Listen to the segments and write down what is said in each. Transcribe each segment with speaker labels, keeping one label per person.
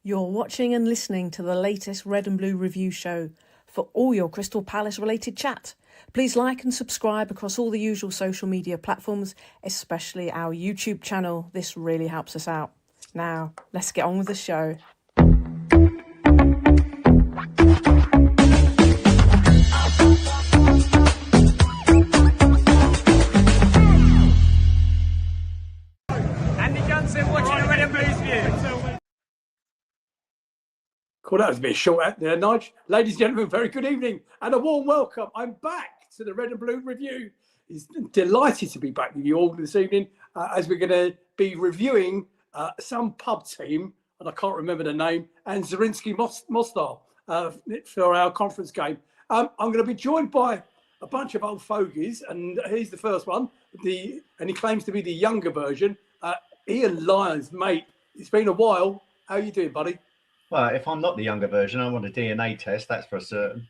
Speaker 1: You're watching and listening to the latest Red and Blue review show. For all your Crystal Palace related chat, please like and subscribe across all the usual social media platforms, especially our YouTube channel. This really helps us out. Now, let's get on with the show.
Speaker 2: Andy Johnson watching the Red and Blues view.
Speaker 3: Cool, that was a bit short out there, Nigel. Ladies and gentlemen, very good evening and a warm welcome. I'm back to the Red and Blue review. It's delighted to be back with you all this evening as we're going to be reviewing some pub team, and I can't remember the name, and Zrinjski Mostar for our conference game. I'm going to be joined by a bunch of old fogies, and here's the first one, and he claims to be the younger version, Ian Lyons, mate. It's been a while. How are you doing, buddy?
Speaker 4: Well, if I'm not the younger version, I want a DNA test. That's for certain.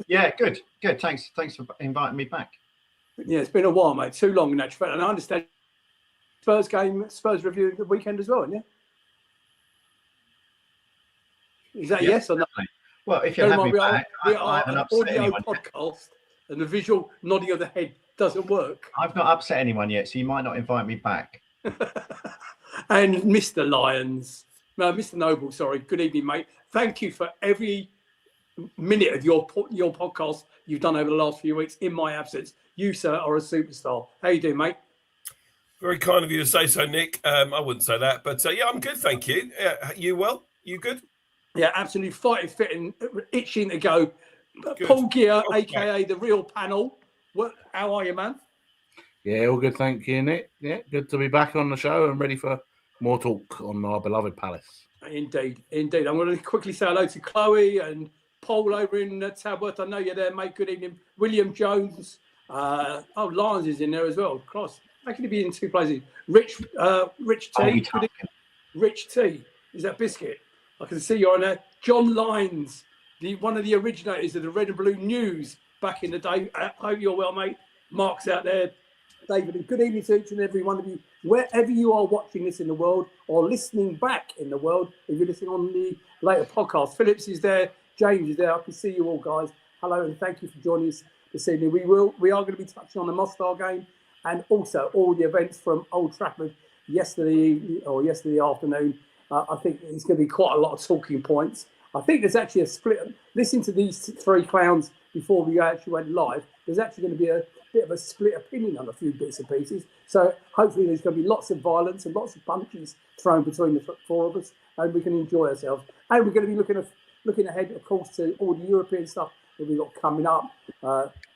Speaker 4: Yeah, good. Thanks for inviting me back.
Speaker 3: Yeah, it's been a while, mate. Too long in actual fact. And I understand Spurs review the weekend as well, isn't it? Is that yes or no?
Speaker 4: Well, if you have me back, I haven't upset
Speaker 3: audio
Speaker 4: anyone
Speaker 3: podcast, and the visual nodding of the head doesn't work.
Speaker 4: I've not upset anyone yet, so you might not invite me back.
Speaker 3: And Mr. Lyons, no, Mr. Noble, sorry. Good evening, mate. Thank you for every minute of your podcast you've done over the last few weeks in my absence. You, sir, are a superstar. How you doing, mate?
Speaker 5: Very kind of you to say so, Nick. I wouldn't say that, but yeah, I'm good, thank you. You well? You good?
Speaker 3: Yeah, absolutely fighting, fitting, itching to go.
Speaker 5: Good.
Speaker 3: Paul Gear, a.k.a. the real panel. How are you, man?
Speaker 6: Yeah, all good, thank you, Nick. Yeah, good to be back on the show and ready for more talk on our beloved Palace.
Speaker 3: Indeed. I'm going to quickly say hello to Chloe and Paul over in Tabworth. I know you're there, mate. Good evening. William Jones. Lyons is in there as well. Cross. How can he be in two places? Rich T. Rich T. Is that Biscuit? I can see you're on there. John Lyons, one of the originators of the Red and Blue News back in the day. I hope you're well, mate. Mark's out there. David, and good evening to each and every one of you, wherever you are watching this in the world or listening back in the world. If you're listening on the later podcast, Phillips is there, James is there. I can see you all, guys. Hello, and thank you for joining us this evening. We are going to be touching on the Mostar game and also all the events from Old Trafford yesterday afternoon. I think it's going to be quite a lot of talking points. I think there's actually a split. Listen to these three clowns before we actually went live. There's actually going to be a bit of a split opinion on a few bits and pieces. So hopefully there's going to be lots of violence and lots of punches thrown between the four of us, and we can enjoy ourselves. And we're going to be looking ahead, of course, to all the European stuff that we've got coming up.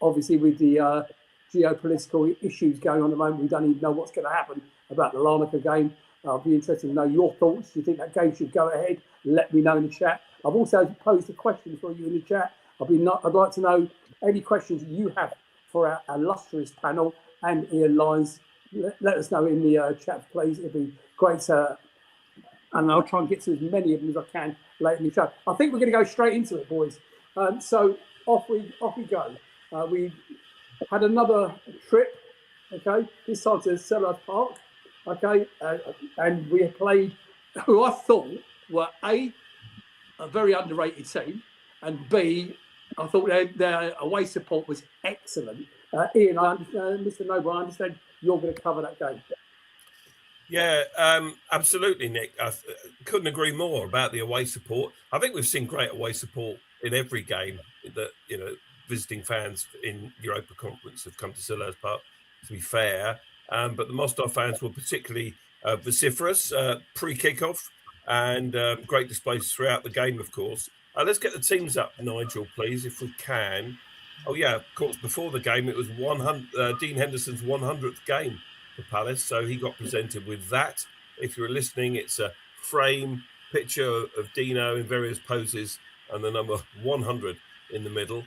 Speaker 3: Obviously, with the geopolitical issues going on at the moment, we don't even know what's going to happen about the Larnaca game. I'll be interested to know your thoughts. Do you think that game should go ahead? Let me know in the chat. I've also posed a question for you in the chat. I'd like to know any questions you have for our illustrious panel and Ian Lyons. Let us know in the chat, please. It'd be great. And I'll try and get to as many of them as I can later in the show. I think we're going to go straight into it, boys. So off we go. We had another trip, okay, this time to Selhurst Park, okay, and we played who I thought were a very underrated team, and B, I thought their away support was excellent. Ian, I understand, Mr. Noble, I understand you're going to cover that game.
Speaker 5: Yeah, absolutely, Nick. I couldn't agree more about the away support. I think we've seen great away support in every game that, visiting fans in Europa Conference have come to Selhurst Park, to be fair. But the Mostar fans were particularly vociferous pre-kickoff and great displays throughout the game, of course. Let's get the teams up, Nigel, please, if we can. Oh, yeah, of course, before the game, it was Dean Henderson's 100th game for Palace, so he got presented with that. If you're listening, it's a frame picture of Dino in various poses and the number 100 in the middle,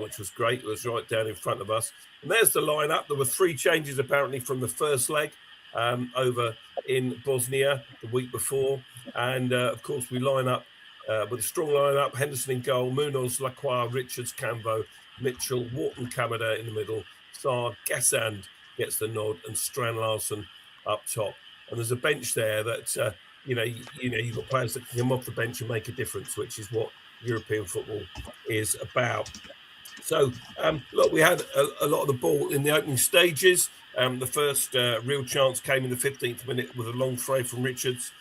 Speaker 5: which was great. It was right down in front of us. And there's the lineup. There were 3 changes, apparently, from the first leg over in Bosnia the week before. And, of course, we line up with a strong lineup: Henderson in goal, Munoz, Lacroix, Richards, Cambo, Mitchell, Wharton, Kamada in the middle, Sarr, Gassand gets the nod, and Strand Larsen up top. And there's a bench there that you've got players that can come off the bench and make a difference, which is what European football is about. So, look, we had a lot of the ball in the opening stages. The first real chance came in the 15th minute with a long throw from Richards,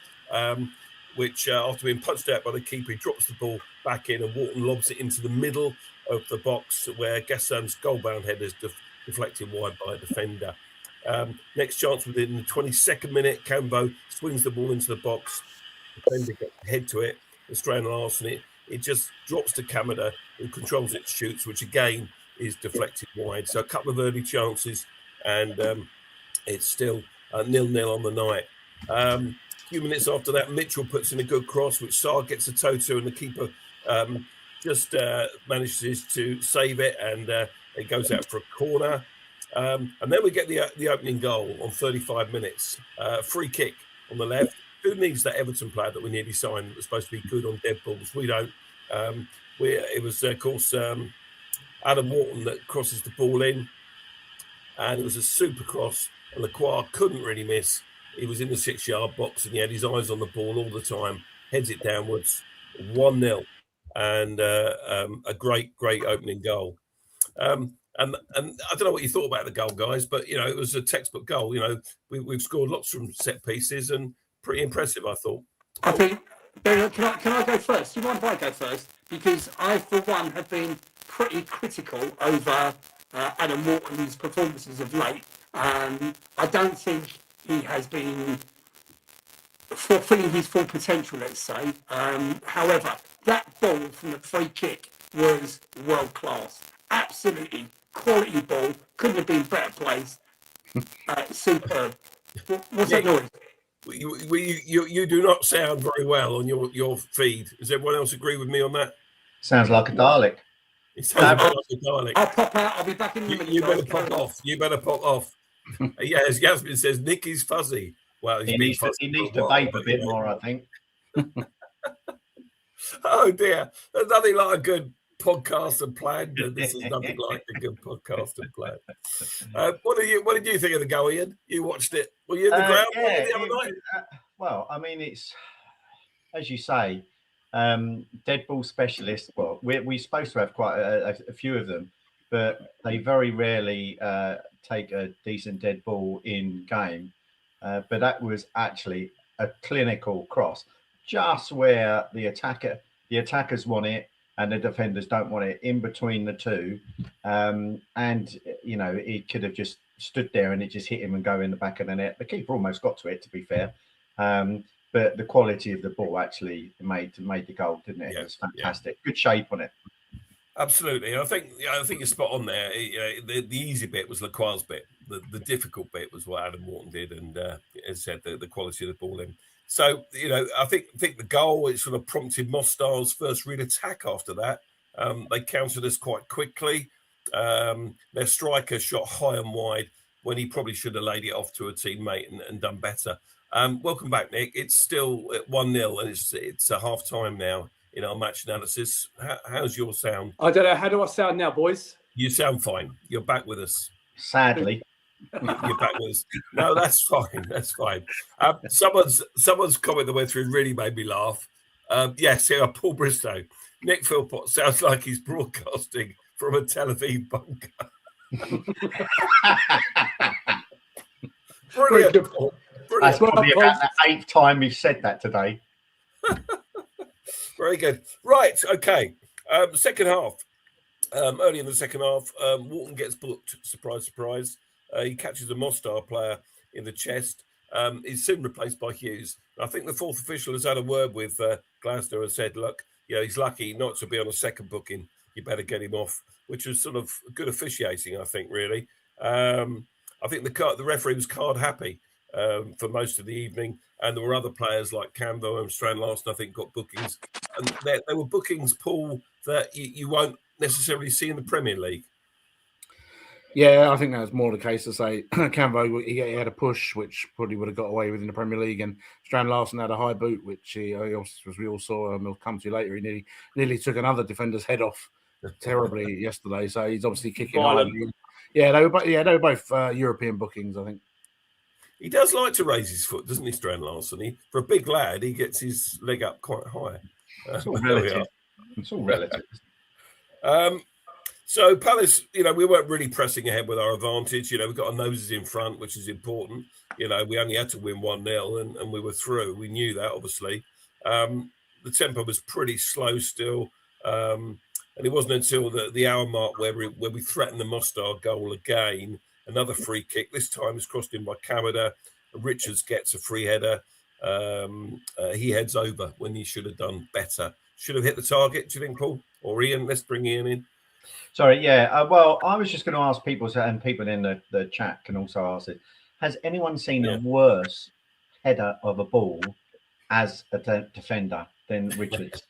Speaker 5: which after being punched out by the keeper, he drops the ball back in and Wharton lobs it into the middle of the box where Gesson's goal-bound header is deflected wide by a defender. Next chance within the 22nd minute, Cambo swings the ball into the box. The defender gets head to it. The Strand Larson, it just drops to Kamada, who controls it, shoots, which again is deflected wide. So a couple of early chances, and it's still 0-0 on the night. A few minutes after that, Mitchell puts in a good cross, which Sarr gets a toe to, and the keeper just manages to save it, and it goes out for a corner. And then we get the opening goal on 35 minutes. Free kick on the left. Who needs that Everton player that we nearly signed that was supposed to be good on dead balls? We don't. It was, of course, Adam Wharton that crosses the ball in, and it was a super cross, and Lacroix couldn't really miss. He was in the 6-yard box, and he had his eyes on the ball all the time, heads it downwards, 1-0, and a great opening goal. And I don't know what you thought about the goal, guys, but, it was a textbook goal. We've scored lots from set pieces, and pretty impressive, I thought.
Speaker 7: I think, can I go first? Do you mind if I go first? Because I, for one, have been pretty critical over Adam Wharton's performances of late. I don't think he has been fulfilling his full potential, let's say. However, that ball from the free kick was world class. Absolutely quality ball. Couldn't have been better placed. Superb. What's that noise?
Speaker 5: You do not sound very well on your feed. Does everyone else agree with me on that?
Speaker 4: Sounds like a Dalek.
Speaker 5: It sounds like a Dalek.
Speaker 7: I'll pop out. I'll be back in a minute.
Speaker 5: You better pop off. You better pop off. As Yasmin says, Nick is fuzzy. Well,
Speaker 4: he needs to vape a bit more, I think.
Speaker 5: Oh dear, there's nothing like a good podcast and planned, and this is nothing like a good podcast and planned. What did you think of the goal, Ian? You watched it. Were you in the ground the other night?
Speaker 4: Well, I mean, it's as you say, dead ball specialists. Well, we're supposed to have quite a few of them, but they very rarely take a decent dead ball in game. But that was actually a clinical cross, just where the attackers want it and the defenders don't want it, in between the two. And it could have just stood there and it just hit him and go in the back of the net. The keeper almost got to it, to be fair. But the quality of the ball actually made the goal, didn't it?
Speaker 5: Yeah,
Speaker 4: it was fantastic. Yeah. Good shape on it.
Speaker 5: Absolutely. I think you're spot on there. The easy bit was Lacroix's bit. The difficult bit was what Adam Wharton did, and as I said, the quality of the ball in. So, I think the goal, it sort of prompted Mostar's first real attack after that. They countered us quite quickly. Their striker shot high and wide when he probably should have laid it off to a teammate and done better. Welcome back, Nick. It's still 1-0, and it's a half time now in our match analysis. How's your sound?
Speaker 3: I don't know. How do I sound now, boys?
Speaker 5: You sound fine. You're back with us.
Speaker 4: Sadly.
Speaker 5: You're back with us. No, that's fine. That's fine. Someone's comment that went through really made me laugh. Yes, here, Paul Bristow. Nick Philpott sounds like he's broadcasting from a Tel Aviv bunker. Brilliant.
Speaker 4: That's probably about the 8th time we've said that today.
Speaker 5: Very good. Right, okay. Second half. Early in the second half, Wharton gets booked. Surprise, surprise. He catches a Mostar player in the chest. He's soon replaced by Hughes. I think the fourth official has had a word with Glasner and said, look, he's lucky not to be on a second booking. You better get him off, which was sort of good officiating, I think, really. I think the referee was card happy for most of the evening. And there were other players like Campbell and Strand Larson, I think, got bookings. And there were bookings, Paul, that you won't necessarily see in the Premier League.
Speaker 6: Yeah, I think that was more the case to say Cambo, he had a push, which probably would have got away with in the Premier League, and Strand Larson had a high boot, which as we all saw, we'll come to later, he nearly took another defender's head off terribly yesterday. So he's obviously kicking on. Yeah, they were both European bookings, I think.
Speaker 5: He does like to raise his foot, doesn't he, Strand Larson? For a big lad, he gets his leg up quite high.
Speaker 4: It's all relative. It's all relative.
Speaker 5: So Palace, we weren't really pressing ahead with our advantage. We've got our noses in front, which is important. We only had to win 1-0 and we were through. We knew that, obviously. The tempo was pretty slow still. And it wasn't until the hour mark where we threatened the Mostar goal again. Another free kick. This time is crossed in by Kamada. Richards gets a free header. He heads over when he should have done better. Should have hit the target, do you think, Paul? Or Ian? Let's bring Ian in.
Speaker 4: Sorry, yeah. Well, I was just going to ask people, and people in the chat can also ask it. Has anyone seen a worse header of a ball as a defender than Richards?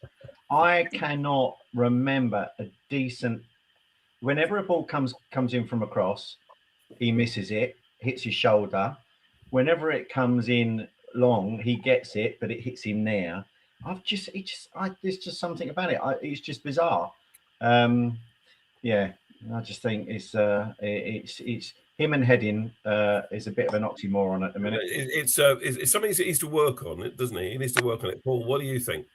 Speaker 4: I cannot remember a decent. Whenever a ball comes in from across, he misses it, hits his shoulder. Whenever it comes in long, he gets it, but it hits him there. There's just something about it. It's just bizarre. Yeah, I just think it's him and heading is a bit of an oxymoron at the minute.
Speaker 5: It's something he needs to work on, doesn't he? He needs to work on it. Paul, what do you think?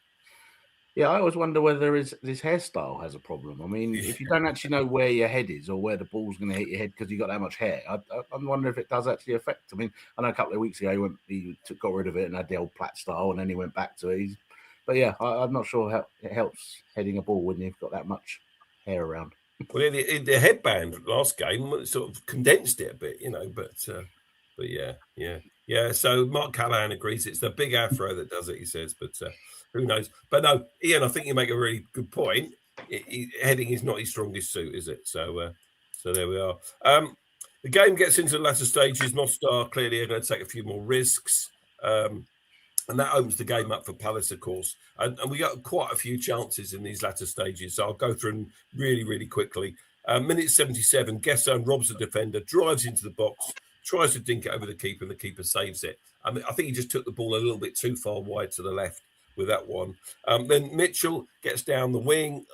Speaker 6: Yeah, I always wonder whether his hairstyle has a problem. I mean, if you don't actually know where your head is or where the ball's going to hit your head because you've got that much hair, I wonder if it does actually affect. I mean, I know a couple of weeks ago he got rid of it and had the old Platt style, and then he went back to it. But yeah, I'm not sure how it helps heading a ball when you've got that much hair around.
Speaker 5: Well, the headband last game sort of condensed it a bit, but yeah. So Mark Callahan agrees it's the big afro that does it. He says, but who knows? But no, Ian, I think you make a really good point. Heading is not his strongest suit, is it? So there we are. The game gets into the latter stages. Mostar clearly are going to take a few more risks. And that opens the game up for Palace, of course. And we got quite a few chances in these latter stages. So I'll go through them really, really quickly. Minute 77, Gesson robs the defender, drives into the box, tries to dink it over the keeper, and the keeper saves it. I think he just took the ball a little bit too far wide to the left with that one. Then Mitchell gets down the wing,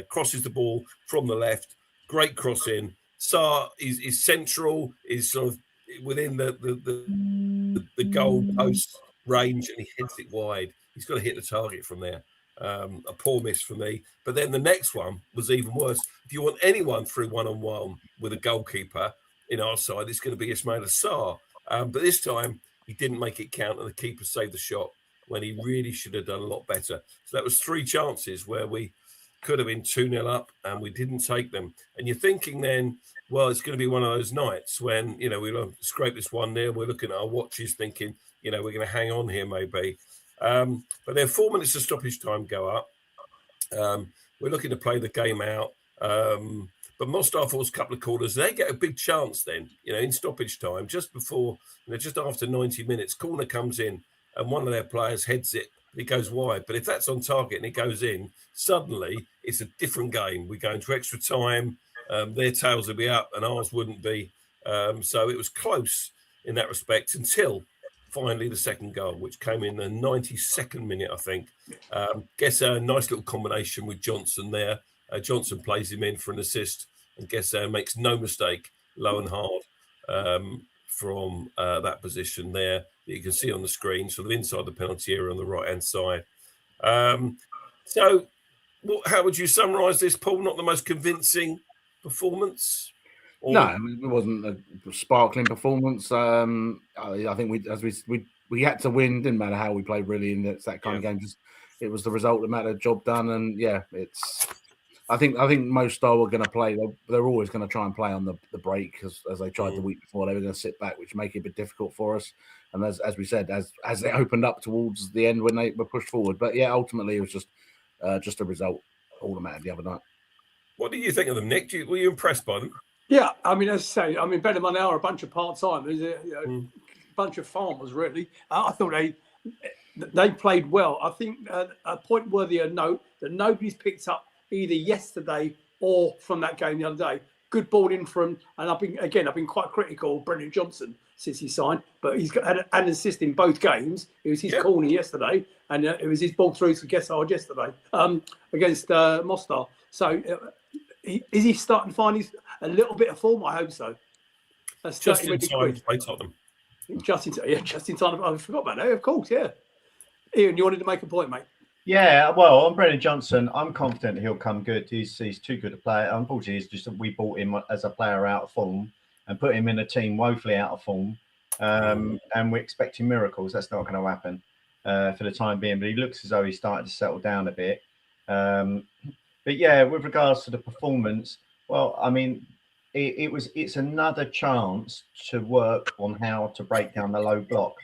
Speaker 5: crosses the ball from the left. Great cross in. Sarr is central, is sort of within the goal post range, and he hits it wide. He's got to hit the target from there. A poor miss for me. But then the next one was even worse. If you want anyone through one-on-one with a goalkeeper in our side, it's going to be Ismaila Sarr. But this time, he didn't make it count, and the keeper saved the shot when he really should have done a lot better. So that was 3 chances where we could have been 2-0 up, and we didn't take them. And you're thinking then, well, it's going to be one of those nights when, we'll scrape this 1-0. We're looking at our watches thinking, we're going to hang on here maybe. But then 4 minutes of stoppage time go up. We're looking to play the game out. But Mostar falls a couple of corners. They get a big chance then, in stoppage time, just before, just after 90 minutes, corner comes in and one of their players heads it. It goes wide. But if that's on target and it goes in, suddenly it's a different game. We go into extra time. Their tails would be up and ours wouldn't be. So it was close in that respect until finally the second goal, which came in the 92nd minute, I think. Gets a nice little combination with Johnson there. Johnson plays him in for an assist and makes no mistake, low and hard from that position there that you can see on the screen, sort of inside the penalty area on the right-hand side. So how would you summarise this, Paul? Not the most convincing performance?
Speaker 6: No, it wasn't a sparkling performance. I think we had to win. Didn't matter how we played, really. And it's that kind of game. Just it was the result that mattered. Job done. And yeah, it's. I think Mostar were going to play. They're always going to try and play on the break as they tried the week before. They were going to sit back, which make it a bit difficult for us. And as we said, as it opened up towards the end when they were pushed forward. But yeah, ultimately it was just a result. All that mattered the other night.
Speaker 5: What do you think of them, Nick? Were you impressed by them?
Speaker 3: Yeah, I mean, as I say, Benham are a bunch of part-timers, a bunch of farmers, really. I thought they played well. I think a point worthy of note that nobody's picked up either yesterday or from that game the other day. Good ball in from, and I've been quite critical of Brendan Johnson since he signed, but he's got an assist in both games. It was his corner yesterday, and it was his ball through to Gessard yesterday against Mostar. So is he starting to find a little bit of form? I hope so.
Speaker 5: Just in time to play Tottenham.
Speaker 3: Just in time. I forgot about that. Of course, yeah. Ian, you wanted to make a point, mate.
Speaker 4: Yeah, well, on Brennan Johnson, I'm confident he'll come good. He's too good a player. Unfortunately, it's just that we bought him as a player out of form and put him in a team woefully out of form. And we're expecting miracles. That's not going to happen for the time being. But he looks as though he's starting to settle down a bit. But yeah, with regards to the performance, well, I mean, it's another chance to work on how to break down the low block,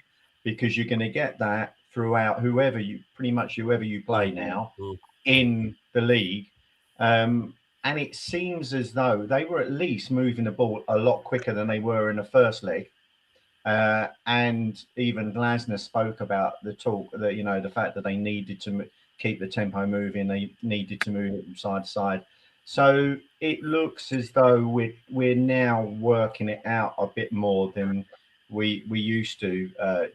Speaker 4: because you're going to get that throughout whoever you play now in the league. And it seems as though they were at least moving the ball a lot quicker than they were in the first leg. And even Glasner spoke about the talk that, the fact that they needed to keep the tempo moving, they needed to move it from side to side. So it looks as though we're now working it out a bit more than we used to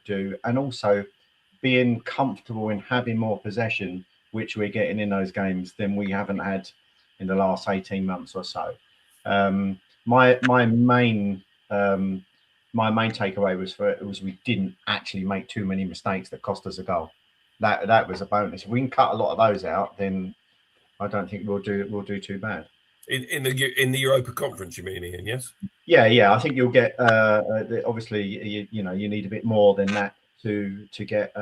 Speaker 4: do, and also being comfortable in having more possession, which we're getting in those games than we haven't had in the last 18 months or so. My main takeaway was we didn't actually make too many mistakes that cost us a goal. That was a bonus. If we can cut a lot of those out, then I don't think we'll do too bad.
Speaker 5: In the Europa Conference, you mean, Ian? Yes.
Speaker 4: Yeah. I think you'll get obviously you need a bit more than that to get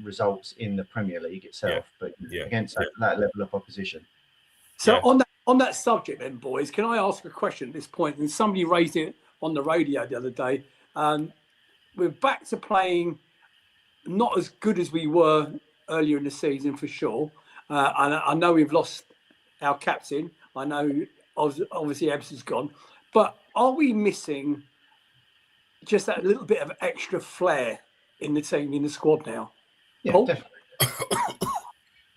Speaker 4: results in the Premier League itself, but against that level of opposition.
Speaker 3: So on that subject, then, boys, can I ask a question at this point? And somebody raised it on the radio the other day. We're back to playing not as good as we were earlier in the season, for sure. And I know we've lost our captain. I know obviously Ebbs has gone. But are we missing just that little bit of extra flair in the team, in the squad now?
Speaker 4: Yeah,
Speaker 3: Paul?
Speaker 4: definitely.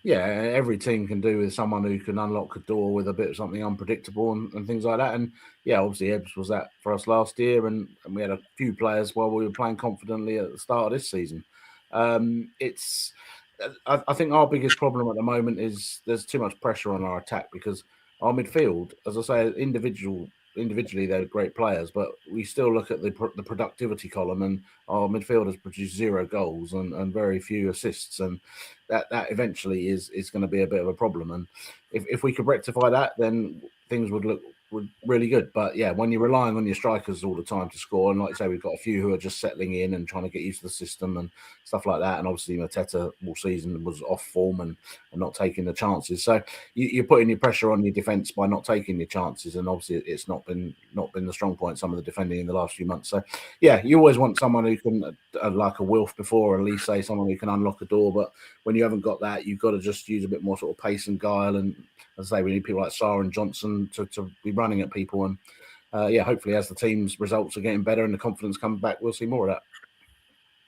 Speaker 6: Yeah, every team can do with someone who can unlock a door with a bit of something unpredictable and things like that. And yeah, obviously Ebbs was that for us last year, and we had a few players while we were playing confidently at the start of this season. I think our biggest problem at the moment is there's too much pressure on our attack, because our midfield, as I say, individually they're great players, but we still look at the productivity column, and our midfield has produced 0 goals and very few assists, and that eventually is going to be a bit of a problem. And if we could rectify that, then things would look really good. But yeah, when you're relying on your strikers all the time to score, and like I say, we've got a few who are just settling in and trying to get used to the system and stuff like that. And obviously Mateta all season was off form and not taking the chances. So you're putting your pressure on your defence by not taking your chances. And obviously it's not been the strong point, some of the defending in the last few months. So yeah, you always want someone who can, like a Wilf before, or at least say someone who can unlock a door. But when you haven't got that, you've got to just use a bit more sort of pace and guile. And as I say, we need people like Sarr and Johnson to be running at people. And hopefully as the team's results are getting better and the confidence comes back, we'll see more of that.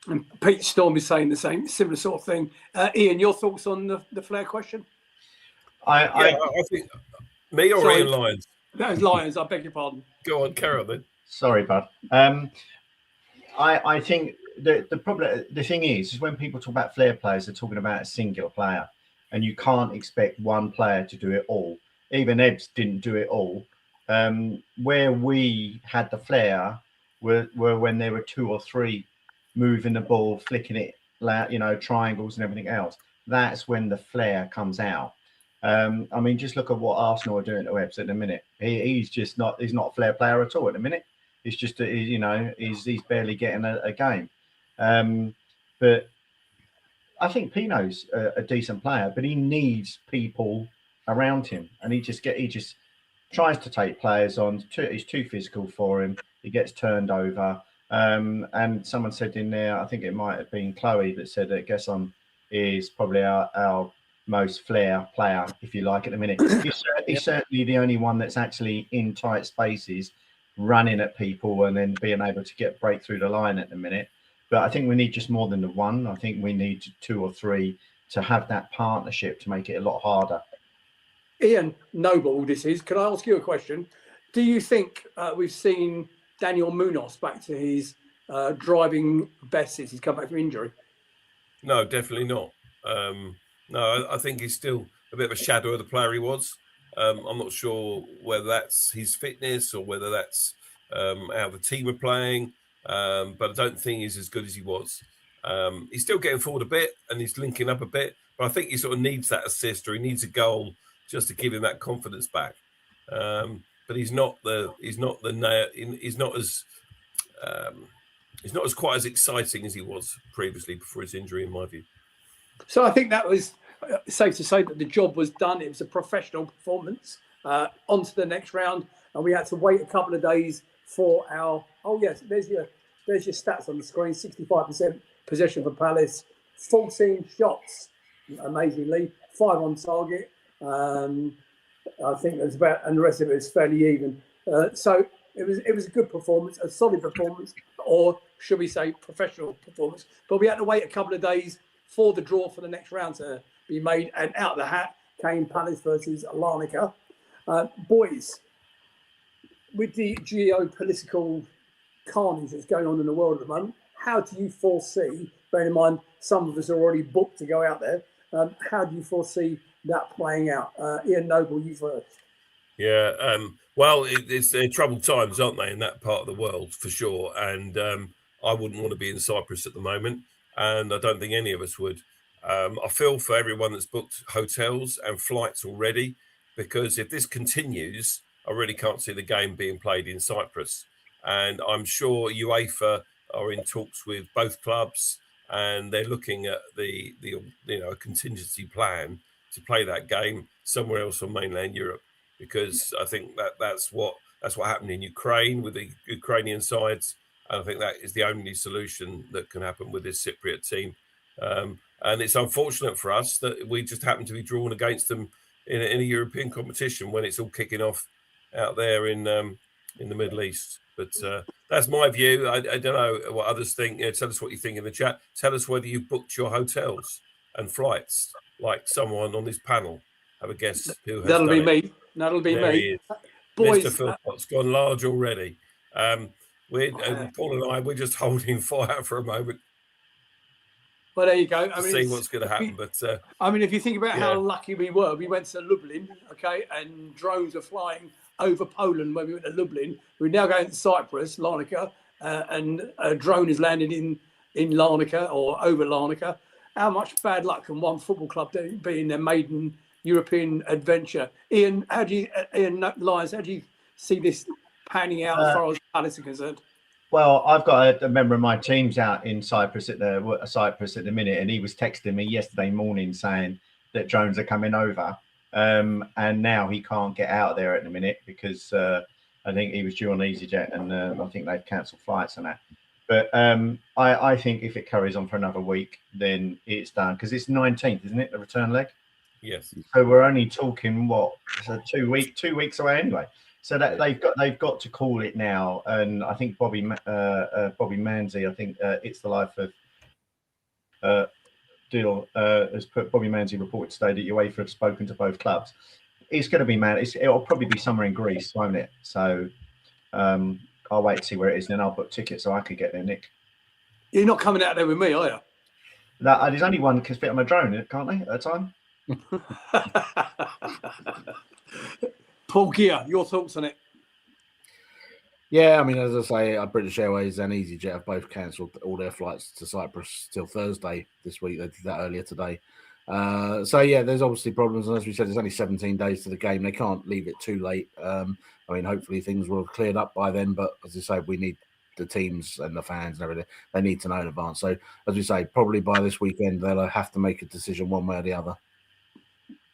Speaker 3: And Pete Storm is saying the same, similar sort of thing. Ian, your thoughts on the flair question?
Speaker 5: I think me or Ian Lyons?
Speaker 3: That was Lyons, I beg your pardon.
Speaker 5: Go on, carry on then.
Speaker 4: Sorry, bud. I think the problem, the thing is when people talk about flair players, they're talking about a singular player, and you can't expect one player to do it all. Even Ebbs didn't do it all. Where we had the flair were when there were 2 or 3 moving the ball, flicking it, triangles and everything else. That's when the flair comes out. I mean, just look at what Arsenal are doing to Ebbs at the minute. He's not a flair player at all at the minute. It's just he's barely getting a game. But I think Pino's a decent player, but he needs people around him, and he just tries to take players on. He's too physical for him. He gets turned over. And someone said in there, I think it might have been Chloe, that said that Gesson is probably our most flair player, if you like, at the minute. He's certainly the only one that's actually in tight spaces, running at people and then being able to break through the line at the minute. But I think we need just more than the one. I think we need 2 or 3 to have that partnership to make it a lot harder.
Speaker 3: Ian Noble, this is. Can I ask you a question? Do you think we've seen Daniel Munoz back to his driving best since he's come back from injury?
Speaker 5: No, definitely not. No, I think he's still a bit of a shadow of the player he was. I'm not sure whether that's his fitness or whether that's how the team are playing. but I don't think he's as good as he was. He's still getting forward a bit and he's linking up a bit, but I think he sort of needs that assist or he needs a goal just to give him that confidence back. But he's not as quite as exciting as he was previously before his injury, in my view.
Speaker 3: So I think that was safe to say that the job was done. It was a professional performance. On to the next round, and we had to wait a couple of days for our. Oh yes, there's your stats on the screen. 65% possession for Palace, 14 shots, amazingly, 5 on target. I think there's about, and the rest of it is fairly even. So it was a good performance, a solid performance, or should we say professional performance. But we had to wait a couple of days for the draw for the next round to be made, and out of the hat came Palace versus Larnaca. Boys, with the geopolitical carnage that's going on in the world at the moment, how do you foresee, bearing in mind some of us are already booked to go out there, how do you foresee that playing out? Ian Noble, you first.
Speaker 5: Yeah, well, it's troubled times, aren't they, in that part of the world, for sure. And I wouldn't want to be in Cyprus at the moment, and I don't think any of us would. I feel for everyone that's booked hotels and flights already, because if this continues, I really can't see the game being played in Cyprus. And I'm sure UEFA are in talks with both clubs, and they're looking at the a contingency plan to play that game somewhere else on mainland Europe, because I think that's what happened in Ukraine with the Ukrainian sides, and I think that is the only solution that can happen with this Cypriot team. And it's unfortunate for us that we just happen to be drawn against them in a European competition when it's all kicking off out there in the Middle East. But that's my view. I don't know what others think. Tell us what you think in the chat. Tell us whether you've booked your hotels and flights, like someone on this panel. Have a guess who has
Speaker 3: That'll
Speaker 5: done
Speaker 3: be
Speaker 5: it.
Speaker 3: me. That'll be
Speaker 5: There
Speaker 3: me.
Speaker 5: he is.
Speaker 3: Boys,
Speaker 5: Mr. Philpott's gone large already. And Paul and I, we're just holding fire for a moment
Speaker 3: well, there you go.
Speaker 5: to see what's going to happen. But
Speaker 3: I mean, if you think about
Speaker 5: yeah.
Speaker 3: how lucky we were, we went to Lublin, okay, and drones were flying over Poland when we went to Lublin. We're now going to Cyprus, Larnaca, and a drone is landed in Larnaca or over Larnaca. How much bad luck can one football club be in their maiden European adventure? Ian Lyons, how do you see this panning out as far as Palace are concerned?
Speaker 4: Well, I've got a member of my team's out in Cyprus at the minute, and he was texting me yesterday morning saying that drones are coming over, and now he can't get out of there at the minute because I think he was due on EasyJet, and I think they've cancelled flights and that. But I think if it carries on for another week, then it's done, because it's 19th, isn't it, the return leg?
Speaker 5: Yes.
Speaker 4: So we're only talking so 2 weeks away anyway. So that they've got to call it now, and I think Bobby Manzi, I think It's the Life of Deal has put. Bobby Manzi reported today that UEFA have spoken to both clubs. It's going to be it'll probably be somewhere in Greece, won't it? So I'll wait to see where it is, and then I'll book tickets so I could get there, Nick.
Speaker 3: You're not coming out there with me, are you?
Speaker 4: There's only one can fit on a drone, can't they, at a time?
Speaker 3: Paul Gear, your thoughts on it?
Speaker 6: Yeah, I mean, as I say, British Airways and EasyJet have both cancelled all their flights to Cyprus till Thursday this week. They did that earlier today. So, yeah, there's obviously problems. And as we said, there's only 17 days to the game. They can't leave it too late. I mean, hopefully things will have cleared up by then. But as I say, we need the teams and the fans and everything. They need to know in advance. So, as we say, probably by this weekend, they'll have to make a decision one way or the other.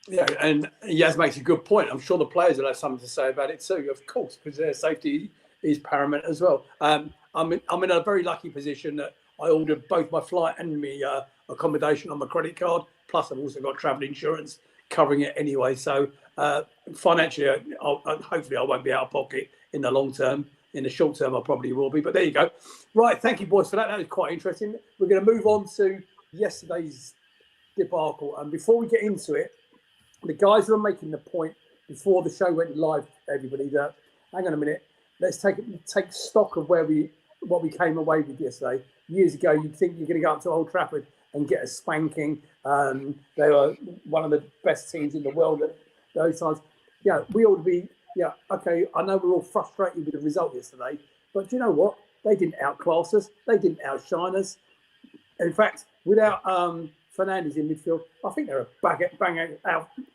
Speaker 6: Yeah,
Speaker 3: and Yaz makes a good point. I'm sure the players will have something to say about it too, of course, because their safety is paramount as well. I'm in a very lucky position that I ordered both my flight and my accommodation on my credit card. Plus, I've also got travel insurance covering it anyway. So financially, hopefully, I won't be out of pocket in the long term. In the short term, I probably will be. But there you go. Right, thank you, boys, for that. That was quite interesting. We're going to move on to yesterday's debacle. And before we get into it, the guys who are making the point before the show went live, everybody, that hang on a minute, let's take stock of what we came away with yesterday. Years ago, you'd think you're going to go up to Old Trafford and get a spanking. They were one of the best teams in the world at those times. Yeah, we ought to be. Yeah, okay. I know we're all frustrated with the result yesterday, but do you know what? They didn't outclass us. They didn't outshine us. In fact, without Fernandes in midfield, I think they're a bang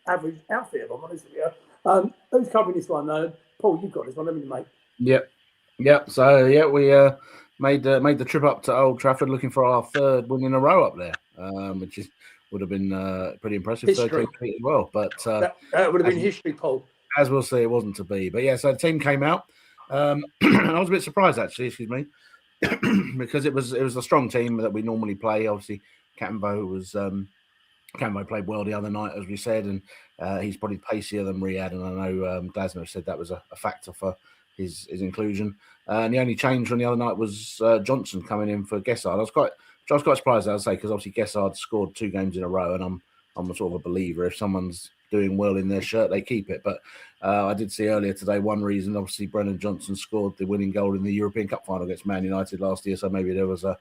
Speaker 3: average outfit, if I'm honest with you. Who's covering this one, though? Paul, you've got this one, haven't you, mate?
Speaker 6: Yep. So, yeah, we made the trip up to Old Trafford looking for our third win in a row up there, which would have been pretty impressive.
Speaker 3: History.
Speaker 6: Third clean sheet as well. But
Speaker 3: that would have been history, Paul.
Speaker 6: As we'll see, it wasn't to be. But, yeah, so the team came out. And I was a bit surprised, actually, because it was a strong team that we normally play. Obviously, Cambo played well the other night, as we said, and he's probably pacier than Riyad. And I know Glasner said that was a factor for his inclusion. And the only change from the other night was Johnson coming in for Gessard. I was quite surprised, I'd say, because obviously Gessard scored 2 games in a row, and I'm a sort of a believer. If someone's doing well in their shirt, they keep it. But I did see earlier today one reason. Obviously, Brennan Johnson scored the winning goal in the European Cup final against Man United last year, so maybe there was a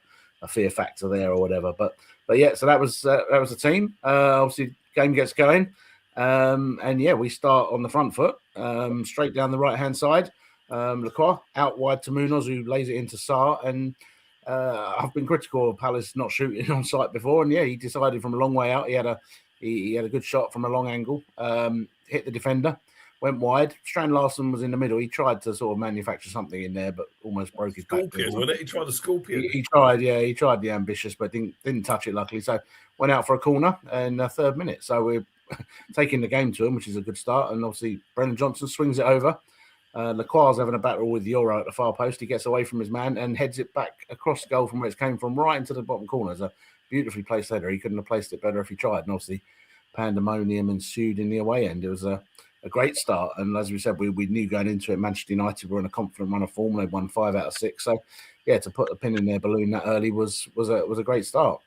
Speaker 6: fear factor there or whatever. But yeah, so that was the team. Obviously, game gets going, and yeah, we start on the front foot, straight down the right hand side. Lacroix out wide to Munoz, who lays it into Sarr, and I've been critical of Palace not shooting on sight before, and yeah, he decided from a long way out. He had a good shot from a long angle, hit the defender, went wide. Strand Larsen was in the middle. He tried to sort of manufacture something in there, but almost broke his back.
Speaker 5: Scorpion, wasn't it? He tried the scorpion.
Speaker 6: He tried, yeah. He tried the ambitious, but didn't touch it, luckily. So went out for a corner in the 3rd minute. So we're taking the game to him, which is a good start. And obviously, Brennan Johnson swings it over. Lacroix's having a battle with Euro at the far post. He gets away from his man and heads it back across the goal from where it came from, right into the bottom corner. It's a beautifully placed header. He couldn't have placed it better if he tried. And obviously, pandemonium ensued in the away end. It was a great start. And as we said, we knew going into it, Manchester United were in a confident run of form. They'd won 5 out of 6. So, yeah, to put a pin in their balloon that early was a great start.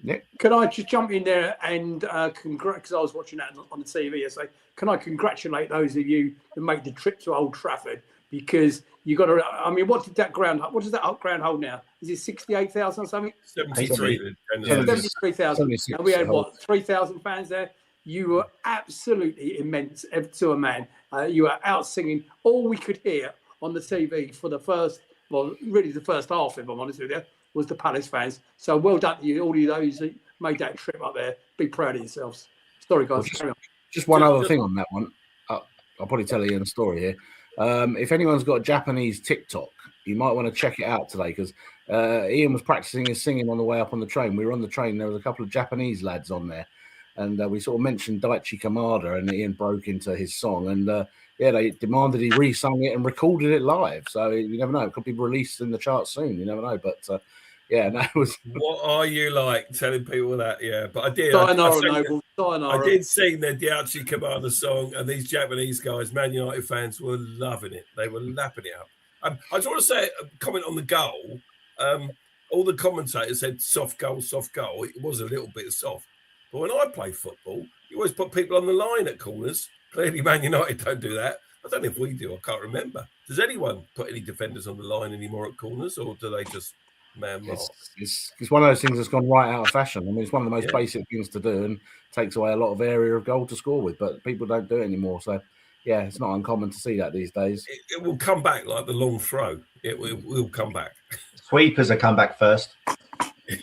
Speaker 6: Yeah.
Speaker 3: Can I just jump in there and because I was watching that on the TV yesterday, can I congratulate those of you that made the trip to Old Trafford? Because you got to, I mean, what does that ground hold now? Is it 68,000 or something? 73,000. And we had, 3,000 fans there? You were absolutely immense to a man. You were out singing. All we could hear on the TV for the first half, if I'm honest with you, was the Palace fans. So well done to you, all of those that made that trip up there. Be proud of yourselves. Sorry, guys. Carry on.
Speaker 6: Just one other thing on that one. I'll probably tell you a story here. If anyone's got a Japanese TikTok, you might want to check it out today, because Ian was practicing his singing on the way up on the train. We were on the train. There was a couple of Japanese lads on there. And we sort of mentioned Daichi Kamada, and Ian broke into his song. And they demanded he re-sung it and recorded it live. So you never know. It could be released in the charts soon. You never know. But that was.
Speaker 5: What are you like telling people that? Yeah, but I did.
Speaker 3: I
Speaker 5: did sing the Daichi Kamada song, and these Japanese guys, Man United fans, were loving it. They were lapping it up. I just want to say a comment on the goal. All the commentators said soft goal, soft goal. It was a little bit soft. But when I play football, you always put people on the line at corners. Clearly, Man United don't do that. I don't know if we do. I can't remember. Does anyone put any defenders on the line anymore at corners, or do they just man mark?
Speaker 6: It's one of those things that's gone right out of fashion. I mean, it's one of the most basic things to do and takes away a lot of area of goal to score with, but people don't do it anymore. So, yeah, it's not uncommon to see that these days.
Speaker 5: It will come back like the long throw. It will come back.
Speaker 4: Sweepers are come back first.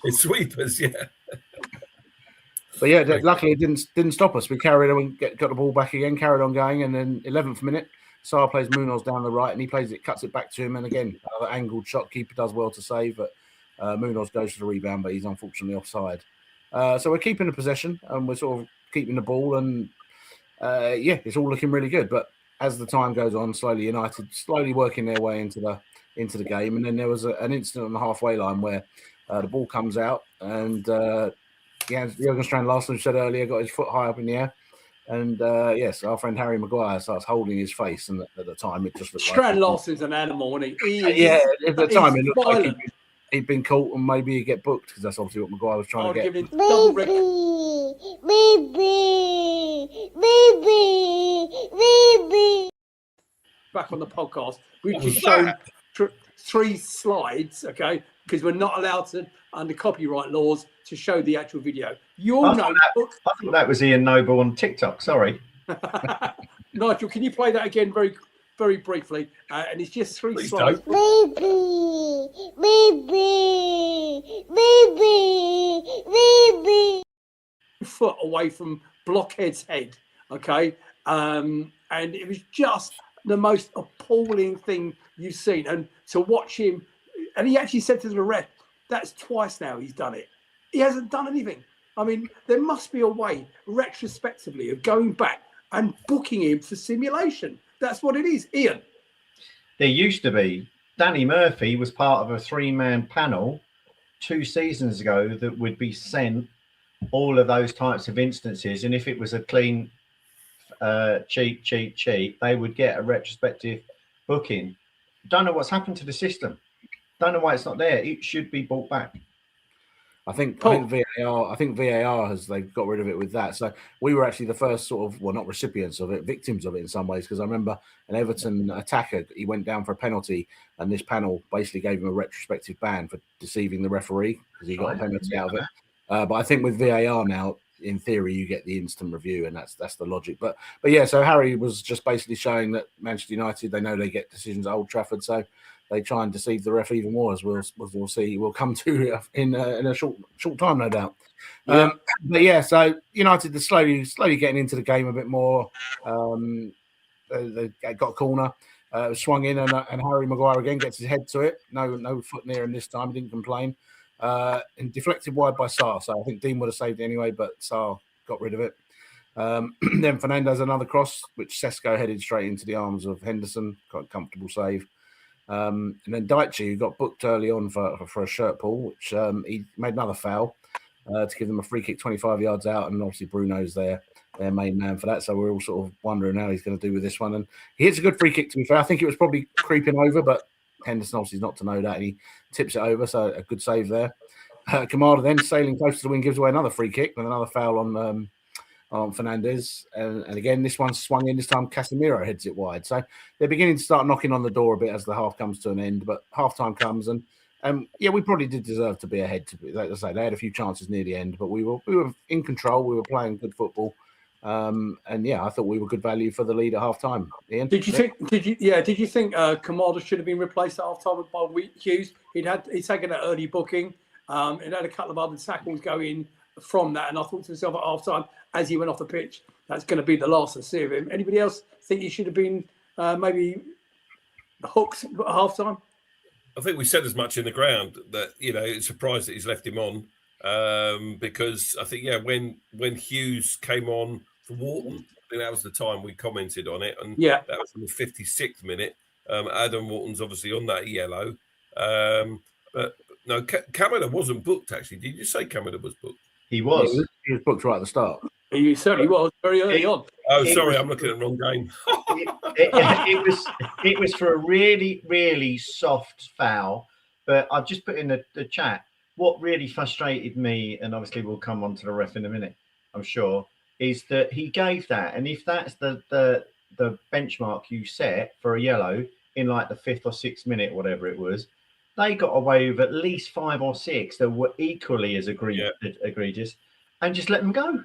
Speaker 5: Sweepers, yeah.
Speaker 6: But yeah, luckily it didn't stop us. We carried on, got the ball back again, carried on going, and then 11th minute, Sarr plays Munoz down the right, and he cuts it back to him, and again, another angled shot. Keeper does well to save, but Munoz goes for the rebound, but he's unfortunately offside. So we're keeping the possession, and we're sort of keeping the ball, and it's all looking really good. But as the time goes on, United slowly working their way into the game, and then there was an incident on the halfway line where the ball comes out, and Jürgen Strand Larsen said earlier, got his foot high up in the air. And our friend Harry Maguire starts holding his face. And at the time, it just looked
Speaker 3: Strand Larsen's an animal, isn't he?
Speaker 6: At the time, it looked like he'd been caught and maybe he'd get booked, because that's obviously what Maguire was trying to get.
Speaker 3: Baby. Back on the podcast, we've just shown 3 slides, okay? Because we're not allowed to, under copyright laws, to show the actual video. I thought
Speaker 4: that was Ian Noble on TikTok. Sorry.
Speaker 3: Nigel, can you play that again very very briefly, and it's just 3
Speaker 5: Please
Speaker 3: slides. Foot away from Blockhead's head, okay? And it was just the most appalling thing you've seen. And to watch him, and he actually said to the ref, that's twice now he's done it. He hasn't done anything. I mean, there must be a way, retrospectively, of going back and booking him for simulation. That's what it is. Ian?
Speaker 4: There used to be. Danny Murphy was part of a 3-man panel 2 seasons ago that would be sent all of those types of instances. And if it was a clean cheat, they would get a retrospective booking. Don't know what's happened to the system. Don't know why it's not there. It should be brought back.
Speaker 6: I think VAR they've got rid of it with that. So we were actually the first sort of, well, not recipients of it, victims of it in some ways, because I remember an Everton attacker, he went down for a penalty and this panel basically gave him a retrospective ban for deceiving the referee because he got a penalty out of it. But I think with VAR now, in theory, you get the instant review, and that's the logic. But yeah, so Harry was just basically showing that Manchester United, they know they get decisions at Old Trafford, so they try and deceive the ref even more, as we'll see. We'll come to in a short time, no doubt.
Speaker 3: Yeah.
Speaker 6: But yeah, so United are slowly getting into the game a bit more. They got a corner, swung in, and Harry Maguire again gets his head to it. No foot near him this time. He didn't complain. And deflected wide by Sarr. So I think Dean would have saved it anyway, but Sarr got rid of it. Then Fernandez another cross, which Sesko headed straight into the arms of Henderson. Quite a comfortable save. And then Daichi, who got booked early on for a shirt pull, which he made another foul to give them a free kick 25 yards out. And obviously Bruno's their main man for that. So we're all sort of wondering how he's going to do with this one. And he hits a good free kick, to be fair. I think it was probably creeping over, but Henderson obviously is not to know that. And he tips it over, so a good save there. Kamada then sailing close to the wing gives away another free kick with another foul on Fernandez. And again, this one swung in. This time Casemiro heads it wide. So they're beginning to start knocking on the door a bit as the half comes to an end. But half time comes and yeah, we probably did deserve to be ahead. Like I say, they had a few chances near the end, but we were in control. We were playing good football. And yeah, I thought we were good value for the lead at half time. Ian? Did you think
Speaker 3: Kamada should have been replaced at half time by Hughes? He'd taken an early booking. It had a couple of other tackles going from that, and I thought to myself at half time as he went off the pitch, that's going to be the last I see of him. Anybody else think he should have been maybe hooked at half time?
Speaker 5: I think we said as much in the ground that it's surprised that he's left him on because I think when Hughes came on for Wharton, I think that was the time we commented on it, and that was in the 56th minute. Adam Wharton's obviously on that yellow, but no, Kamada wasn't booked. Actually, did you say Kamada was booked?
Speaker 4: He was.
Speaker 6: Yeah, he was booked right at the start.
Speaker 3: He certainly was very early on.
Speaker 5: Oh, sorry, I'm looking at the wrong game.
Speaker 4: it was for a really, really soft foul. But I've just put in the chat. What really frustrated me, and obviously we'll come on to the ref in a minute, I'm sure, is that he gave that. And if that's the benchmark you set for a yellow in like the 5th or 6th minute, whatever it was, they got away with at least 5 or 6 that were equally as egregious, and just let them go.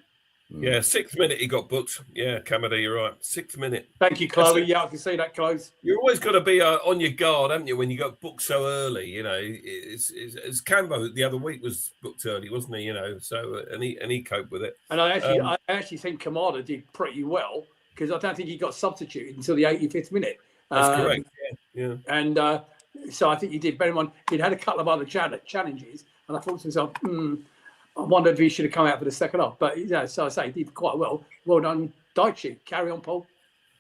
Speaker 5: Yeah, 6th minute he got booked. Yeah, Kamada, you're right. 6th minute.
Speaker 3: Thank you, Chloe. Yeah, I can see that, close.
Speaker 5: You're always got to be on your guard, haven't you, when you got booked so early? It's Cambo the other week was booked early, wasn't he? So and he coped with it.
Speaker 3: And I actually think Kamada did pretty well because I don't think he got substituted until the 85th minute.
Speaker 5: That's correct. Yeah.
Speaker 3: And so I think he did. Bear in mind, he'd had a couple of other challenges, and I thought to myself, I wonder if he should have come out for the second half. But so I say he did quite well. Well done, Daichi. Carry on, Paul.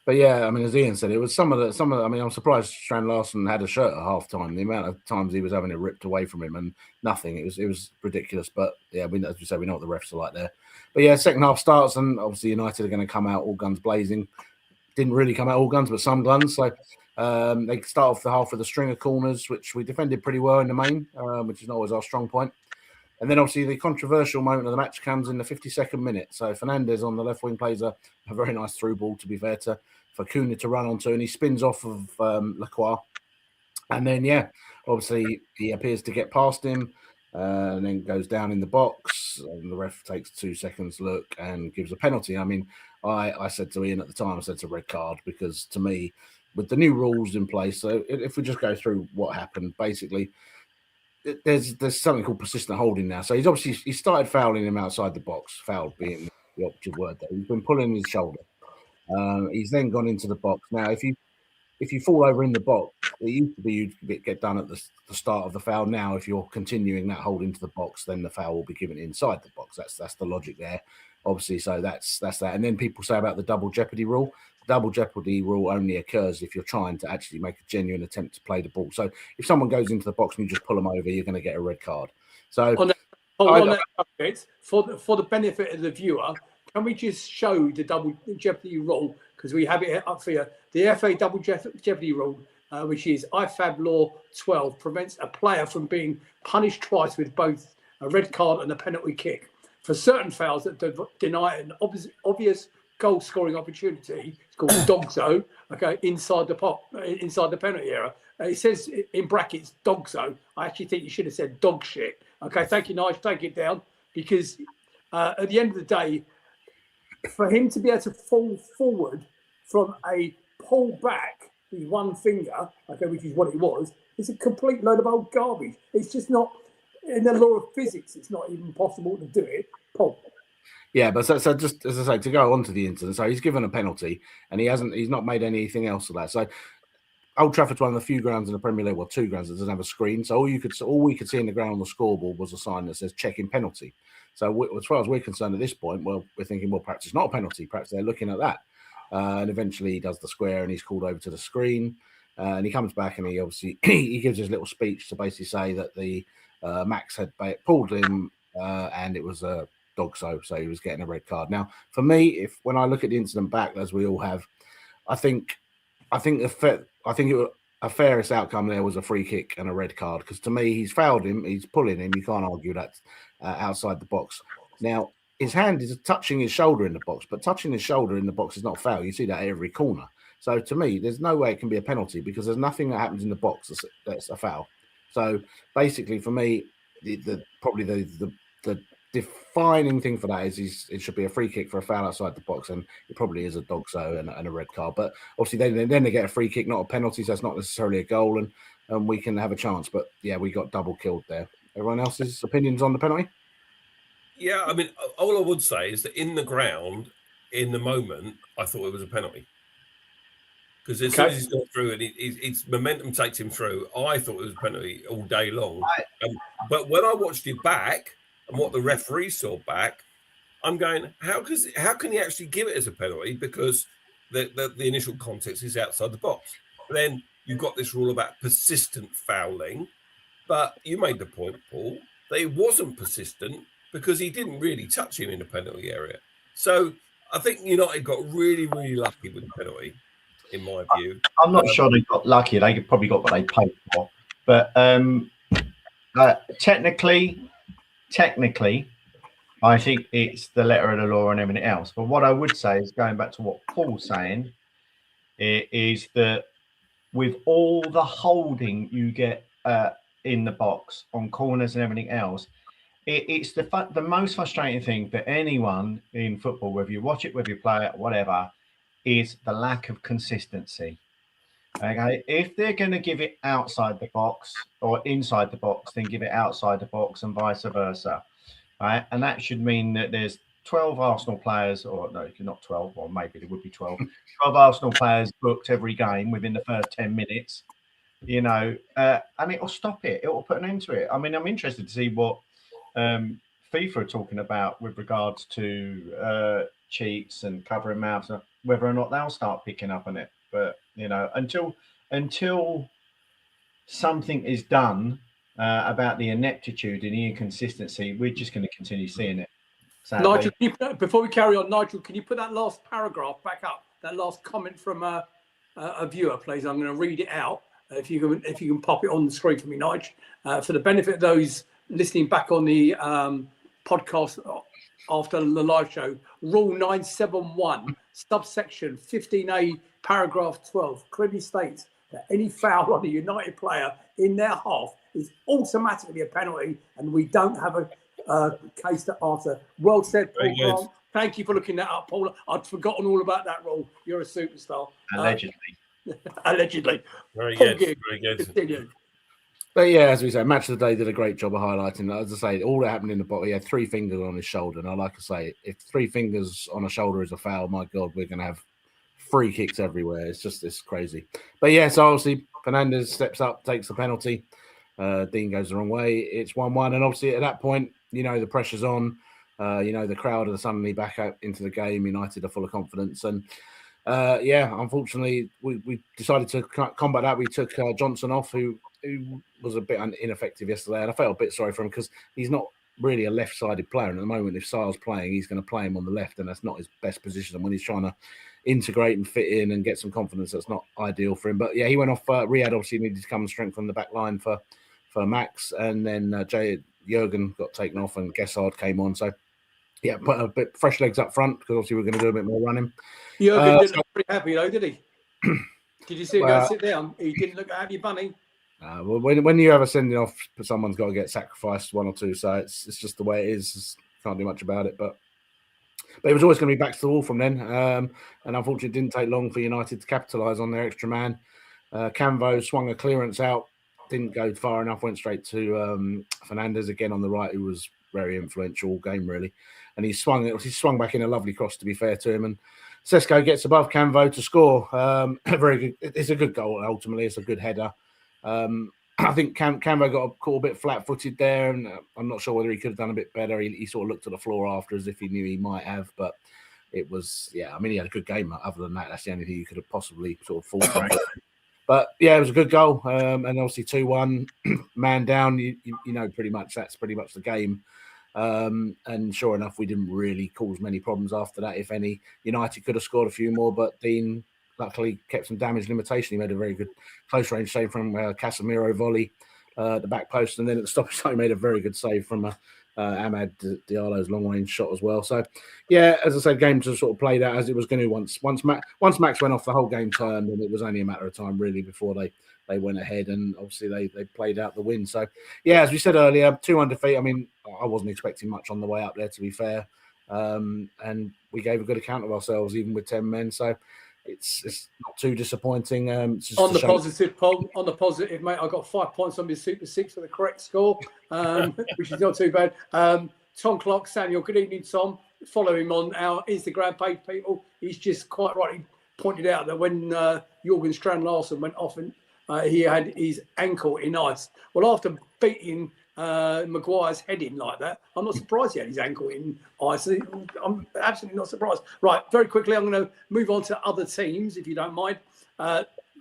Speaker 6: But yeah, I mean, as Ian said, it was some of the. I mean, I'm surprised Strand Larsen had a shirt at half time. The amount of times he was having it ripped away from him and nothing. It was ridiculous. But yeah, as we said, we know what the refs are like there. But yeah, second half starts, and obviously United are going to come out all guns blazing. Didn't really come out all guns, but some guns. So they start off the half with a string of corners, which we defended pretty well in the main, which is not always our strong point. And then obviously the controversial moment of the match comes in the 52nd minute. So Fernandez on the left wing plays a very nice through ball, to be fair, for Cunha to run onto, and he spins off of Lacroix. And then, obviously he appears to get past him and then goes down in the box. And the ref takes 2 seconds look and gives a penalty. I mean, I said to Ian at the time, I said it's a red card because to me, with the new rules in place. So if we just go through what happened, basically, there's something called persistent holding now. So he started fouling him outside the box, foul being the operative word there. He's been pulling his shoulder. He's then gone into the box. Now, if you fall over in the box, it used to be you'd get done at the start of the foul. Now, if you're continuing that hold into the box, then the foul will be given inside the box. That's the logic there, obviously. So that's that. And then people say about the double jeopardy rule. The double jeopardy rule only occurs if you're trying to actually make a genuine attempt to play the ball. So if someone goes into the box and you just pull them over, you're going to get a red card. So
Speaker 3: on that subject, for the benefit of the viewer, can we just show the double jeopardy rule, because we have it up for you? The FA double jeopardy rule, which is IFAB Law 12, prevents a player from being punished twice with both a red card and a penalty kick for certain fouls that deny an obvious goal scoring opportunity. It's called dogso. Okay, inside the penalty area. It says in brackets dogso. I actually think you should have said dog shit. Okay, thank you, Nigel. Take it down, because at the end of the day, for him to be able to fall forward from a pull back with one finger, okay, which is what it was, it's a complete load of old garbage. It's just not, in the law of physics, it's not even possible to do it. Paul.
Speaker 6: Yeah, but so just as I say, to go on to the incident, so he's given a penalty and he's not made anything else of that. So Old Trafford's one of the few grounds in the Premier League, well, two grounds that doesn't have a screen. So all we could see in the ground on the scoreboard was a sign that says checking penalty. So as far as we're concerned at this point, well, we're thinking, well, perhaps it's not a penalty. Perhaps they're looking at that. And eventually he does the square and he's called over to the screen. And he comes back and he obviously he gives his little speech to basically say that the Max had pulled him and it was a dog so he was getting a red card. Now, for me, when I look at the incident back, as we all have, I think a fairest outcome there was a free kick and a red card, because to me, he's fouled him, he's pulling him. You can't argue that outside the box. Now, his hand is touching his shoulder in the box, but touching his shoulder in the box is not foul. You see that at every corner. So to me, there's no way it can be a penalty, because there's nothing that happens in the box that's a foul. So basically, for me, probably the defining thing for that is it should be a free kick for a foul outside the box, and it probably is a dogso and a red card. But obviously, then they get a free kick, not a penalty, so it's not necessarily a goal, and we can have a chance. But yeah, we got double killed there. Everyone else's opinions on the penalty?
Speaker 5: Yeah, I mean, all I would say is that in the ground, in the moment, I thought it was a penalty. Because as soon as he's gone through and his momentum takes him through, I thought it was a penalty all day long. But when I watched it back and what the referee saw back, I'm going, how can he actually give it as a penalty? Because the initial context is outside the box. But then you've got this rule about persistent fouling. But you made the point, Paul, that it wasn't persistent because he didn't really touch him in the penalty area. So I think United got really, really lucky with the penalty, in my view.
Speaker 4: I'm not sure they got lucky. They probably got what they paid for. But technically, I think it's the letter of the law and everything else. But what I would say is, going back to what Paul's saying, is that with all the holding you get in the box on corners and everything else, it's the most frustrating thing for anyone in football, whether you watch it, whether you play it, whatever, is the lack of consistency. Okay, if they're going to give it outside the box or inside the box, then give it outside the box and vice versa. Right, and that should mean that there's 12 Arsenal players, or no, not 12, or maybe there would be 12 Arsenal players booked every game within the first 10 minutes, and it'll stop it. It will put an end to it. I mean, I'm interested to see what FIFA are talking about with regards to cheats and covering mouths, whether or not they'll start picking up on it. But, until something is done about the ineptitude and the inconsistency, we're just going to continue seeing it. Sadly.
Speaker 3: Nigel, before we carry on, Nigel, can you put that last paragraph back up? That last comment from a viewer, please. I'm going to read it out. If you can pop it on the screen for me, Nigel, for the benefit of those listening back on the podcast after the live show. Rule 971, subsection 15A, paragraph 12, clearly states that any foul on a United player in their half is automatically a penalty, and we don't have a case to answer. Well said, Paul Grant. Thank you for looking that up, Paul. I'd forgotten all about that rule. You're a superstar.
Speaker 4: Allegedly.
Speaker 3: Allegedly.
Speaker 5: Very
Speaker 3: Paul
Speaker 5: good.
Speaker 3: Gibb,
Speaker 5: Very good.
Speaker 3: continue.
Speaker 6: But yeah, as we say, match of the day did a great job of highlighting that. As I say, all that happened in the bottom. He had 3 fingers on his shoulder. And I like to say, if 3 fingers on a shoulder is a foul, my God, we're going to have free kicks everywhere. It's crazy. But yeah, so obviously Fernandez steps up, takes the penalty. Dean goes the wrong way. It's 1-1. And obviously at that point, you know, the pressure's on. You know, the crowd are suddenly back out into the game. United are full of confidence. And yeah, unfortunately, we decided to combat that. We took Johnson off, who was a bit ineffective yesterday. And I felt a bit sorry for him because he's not really a left-sided player. And at the moment, if Sar's playing, he's going to play him on the left. And that's not his best position. And when he's trying to integrate and fit in and get some confidence, that's not ideal for him. But yeah, he went off. Riyad obviously needed to come and strengthen the back line for Max. And then Jurgen got taken off and Gessard came on. So yeah, put a bit fresh legs up front because obviously we're going to do a bit more running.
Speaker 3: Jurgen didn't look pretty happy though, did he? Did you see him go sit down? He didn't look happy, bunny.
Speaker 6: Well, when you have a sending off, someone's got to get sacrificed, 1 or 2. So it's just the way it is. Can't do much about it. But it was always going to be back to the wall from then. And unfortunately, it didn't take long for United to capitalise on their extra man. Canvo swung a clearance out, didn't go far enough, went straight to Fernandez again on the right, who was very influential all game really. And he swung back in a lovely cross, to be fair to him. And Sesko gets above Canvo to score. Very good. It's a good goal. Ultimately, it's a good header. I think Canvo got caught a bit flat-footed there, and I'm not sure whether he could have done a bit better. He sort of looked at the floor after as if he knew he might have, but it was, yeah, I mean, he had a good game. Other than that, that's the only thing you could have possibly sort of thought about. But yeah, it was a good goal, and obviously 2-1, man down. You know, that's pretty much the game. And sure enough, we didn't really cause many problems after that, if any. United could have scored a few more, but Dean luckily kept some damage limitation. He made a very good close range save from Casemiro volley at the back post, and then at the stoppage time he made a very good save from Ahmad Diallo's long range shot as well. So yeah, as I said, game just sort of played out as it was going to. Once Max went off, the whole game turned, and it was only a matter of time really before they went ahead, and obviously they played out the win. So yeah, as we said earlier, 2 undefeated. I mean, I wasn't expecting much on the way up there, to be fair, and we gave a good account of ourselves even with 10 men. So it's not too disappointing. Just
Speaker 3: on the positive, Paul. On the positive, mate, I got 5 points on my Super 6 for the correct score, which is not too bad. Tom Clark Samuel, good evening, Tom. Follow him on our Instagram page, people. He's just quite right. He pointed out that when Jurgen Strand Larsen went off and he had his ankle in ice. Well, after beating Maguire's head in like that, I'm not surprised he had his ankle in ice. I'm absolutely not surprised. Right, very quickly, I'm going to move on to other teams, if you don't mind.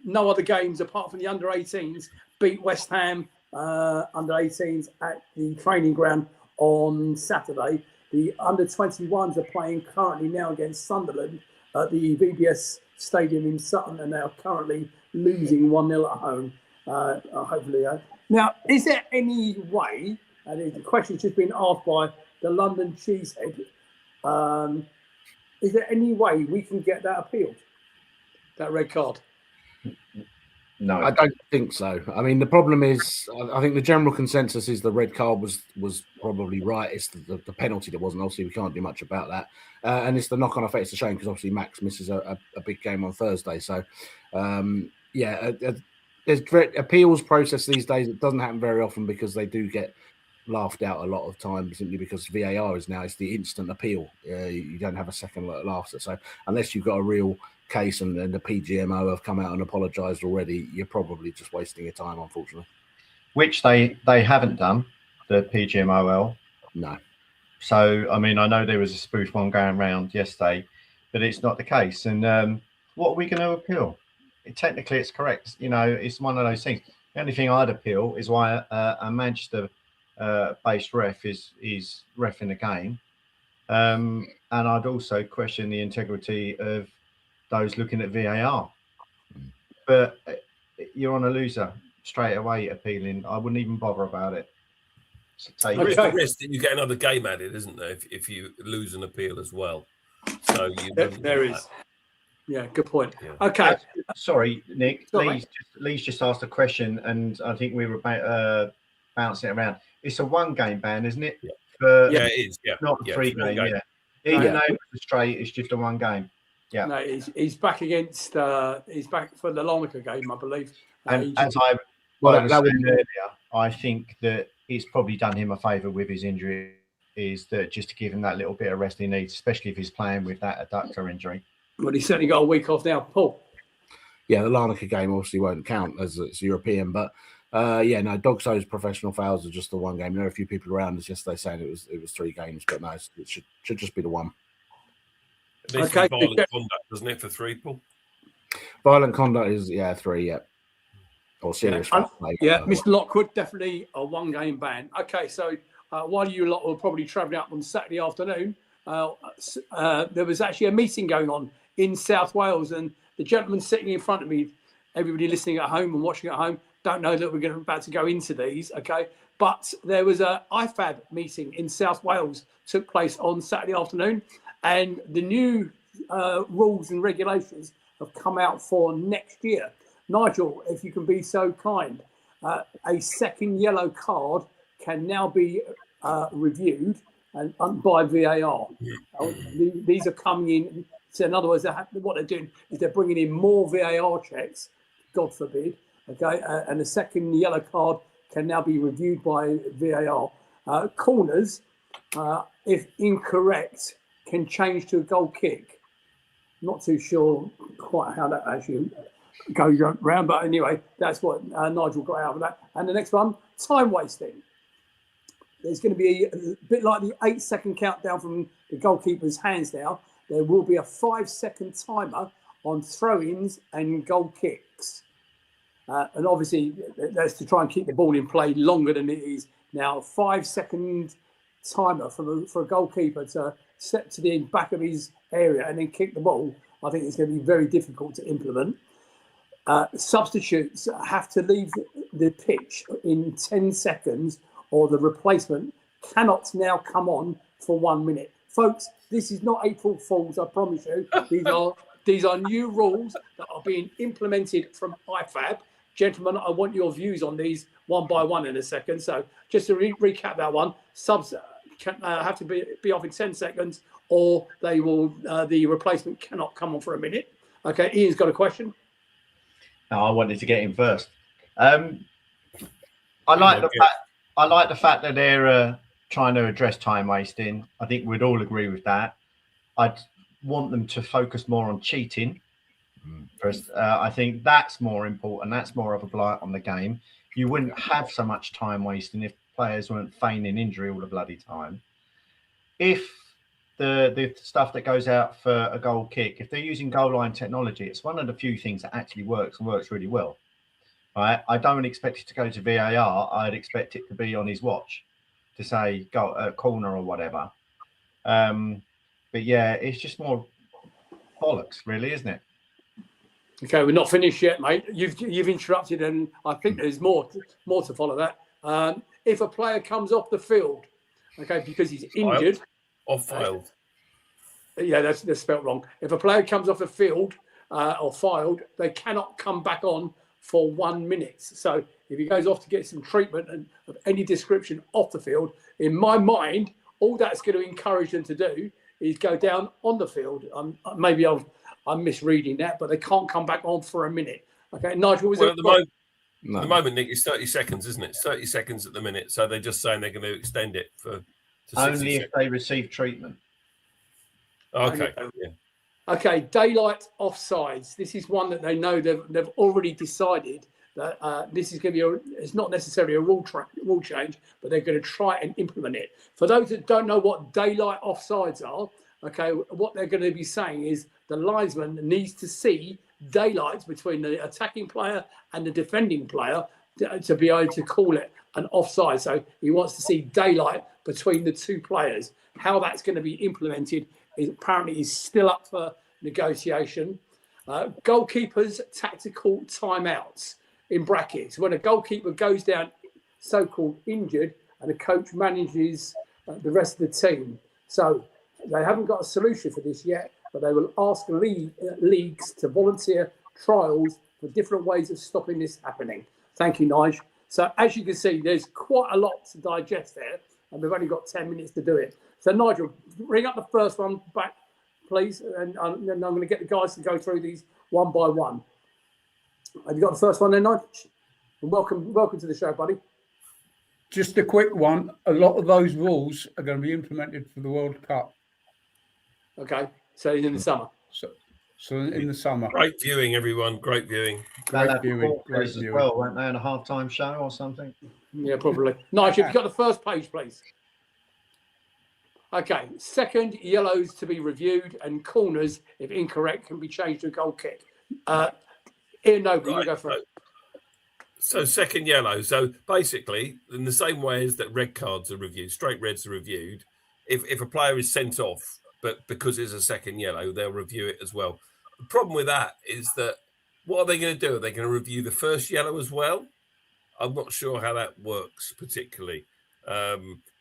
Speaker 3: No other games apart from the under-18s beat West Ham under-18s at the training ground on Saturday. The under-21s are playing currently now against Sunderland at the VBS Stadium in Sutton, and they are currently losing 1-0 at home. Hopefully. Now, is there any way, and the question's just been asked by the London Cheesehead, is there any way we can get that appealed, that red card?
Speaker 4: No,
Speaker 6: I don't think so. I mean, the problem is, I think the general consensus is the red card was probably right. It's the penalty that wasn't. Obviously, we can't do much about that. And it's the knock-on effect. It's a shame because obviously Max misses a big game on Thursday. So, there's appeals process these days. It doesn't happen very often because they do get laughed out a lot of times simply because VAR is now, it's the instant appeal. You don't have a second after. So unless you've got a real case and the PGMO have come out and apologised already, you're probably just wasting your time, unfortunately.
Speaker 4: Which they haven't done, the PGMOL.
Speaker 6: No.
Speaker 4: So, I mean, I know there was a spoof one going around yesterday, but it's not the case. And what are we going to appeal? Technically, it's correct. You know, it's one of those things. The only thing I'd appeal is why a Manchester-based ref is ref in the game. And I'd also question the integrity of those looking at VAR. But you're on a loser straight away appealing. I wouldn't even bother about it. So
Speaker 5: there is the risk that you get another game added, isn't there, if you lose an appeal as well? So
Speaker 3: there is. That. Yeah, good point. Yeah. Okay.
Speaker 4: Sorry, Nick. Lee's just asked a question, and I think we were bouncing it around. It's a one-game ban, isn't it?
Speaker 5: Yeah, it is. Yeah,
Speaker 4: not a 3-game. Yeah. Even though it's straight, it's just a one game. Yeah.
Speaker 3: No, he's back against. He's back for the Larnaca game, I believe.
Speaker 4: And as I was saying earlier, I think that it's probably done him a favour with his injury. Is that just to give him that little bit of rest he needs, especially if he's playing with that adductor injury.
Speaker 3: Well, he's certainly got a week off now, Paul.
Speaker 6: Yeah, the Larnaca game obviously won't count as it's European, but Dogso's professional fouls are just the one game. There are a few people around us yesterday saying it was 3 games, but no, it should just be the one.
Speaker 5: It needs to be violent conduct, doesn't it, for 3, Paul?
Speaker 6: Violent conduct is 3, yeah. Or serious foul play.
Speaker 3: Yeah, Mr. Lockwood, definitely a 1-game ban. Okay, so while you lot were probably travelling up on Saturday afternoon, there was actually a meeting going on in South Wales, and the gentleman sitting in front of me, everybody listening at home and watching at home, don't know that we're about to go into these, okay? But there was a IFAB meeting in South Wales, took place on Saturday afternoon, and the new rules and regulations have come out for next year. Nigel, if you can be so kind, a second yellow card can now be reviewed and by VAR. These are coming in. So in other words, what they're doing is they're bringing in more VAR checks, God forbid, okay? And the second yellow card can now be reviewed by VAR. Corners, if incorrect, can change to a goal kick. Not too sure quite how that actually goes around, but anyway, that's what Nigel got out of that. And the next one, time wasting. There's going to be a bit like the 8-second countdown from the goalkeeper's hands now. There will be a 5-second timer on throw-ins and goal kicks. And obviously, that's to try and keep the ball in play longer than it is now. 5-second timer for a goalkeeper to step to the back of his area and then kick the ball, I think it's going to be very difficult to implement. Substitutes have to leave the pitch in 10 seconds or the replacement cannot now come on for 1 minute. Folks, this is not April Fools, I promise you. These are new rules that are being implemented from IFAB. Gentlemen, I want your views on these one by one in a second. So just to recap that one, subs can, have to be off in 10 seconds or they will the replacement cannot come on for a minute. Okay, Ian's got a question.
Speaker 4: No, I wanted to get in first. I like the fact that they're trying to address time wasting. I think we'd all agree with that. I'd want them to focus more on cheating. First, I think that's more important. That's more of a blight on the game. You wouldn't have so much time wasting if players weren't feigning injury all the bloody time. If the stuff that goes out for a goal kick, if they're using goal line technology, it's one of the few things that actually works and works really well. Right? I don't expect it to go to VAR. I'd expect it to be on his watch to say go corner or whatever. But yeah, it's just more bollocks, really, isn't it?
Speaker 3: Okay, we're not finished yet, mate. You've interrupted, and I think there's more to follow that. If a player comes off the field, okay, because he's injured,
Speaker 5: or filed.
Speaker 3: Yeah, that's spelt wrong. If a player comes off the field or filed, they cannot come back on for 1 minute. So if he goes off to get some treatment and of any description off the field, in my mind, all that's going to encourage them to do is go down on the field. Maybe I'm misreading that, but they can't come back on for a minute. Okay, Nigel, was
Speaker 5: at the moment, Nick, it's 30 seconds, isn't it? It's 30 seconds at the minute. So they're just saying they're going to extend it to
Speaker 4: only if they receive treatment.
Speaker 5: Okay. Yeah.
Speaker 3: Okay, daylight offsides. This is one that they know they've already decided that this is going to be it's not necessarily a rule change, but they're going to try and implement it. For those that don't know what daylight offsides are, okay, what they're going to be saying is the linesman needs to see daylight between the attacking player and the defending player to be able to call it an offside. So he wants to see daylight between the two players. How that's going to be implemented is apparently still up for negotiation. Goalkeepers' tactical timeouts, in brackets. When a goalkeeper goes down so-called injured and the coach manages the rest of the team. So they haven't got a solution for this yet, but they will ask leagues to volunteer trials for different ways of stopping this happening. Thank you, Nigel. So as you can see, there's quite a lot to digest there, and we've only got 10 minutes to do it. So Nigel, bring up the first one back please, and then I'm going to get the guys to go through these one by one. Have you got the first one then, Nigel? Welcome to the show, buddy.
Speaker 8: Just a quick one. A lot of those rules are going to be implemented for the World Cup.
Speaker 3: Okay, so in the summer.
Speaker 8: So in the summer.
Speaker 5: Great viewing, everyone. Great viewing.
Speaker 8: Great viewing. Great
Speaker 4: As
Speaker 8: viewing.
Speaker 4: well, weren't they, on a halftime show or something?
Speaker 3: Yeah, probably. Nigel, have you got the first page, please? Okay, second, yellows to be reviewed, and corners, if incorrect, can be changed to a goal kick. Ian Noble, you go first.
Speaker 5: So second yellow. So basically, in the same way as that red cards are reviewed, straight reds are reviewed, if a player is sent off, but because it's a second yellow, they'll review it as well. The problem with that is that what are they going to do? Are they going to review the first yellow as well? I'm not sure how that works particularly.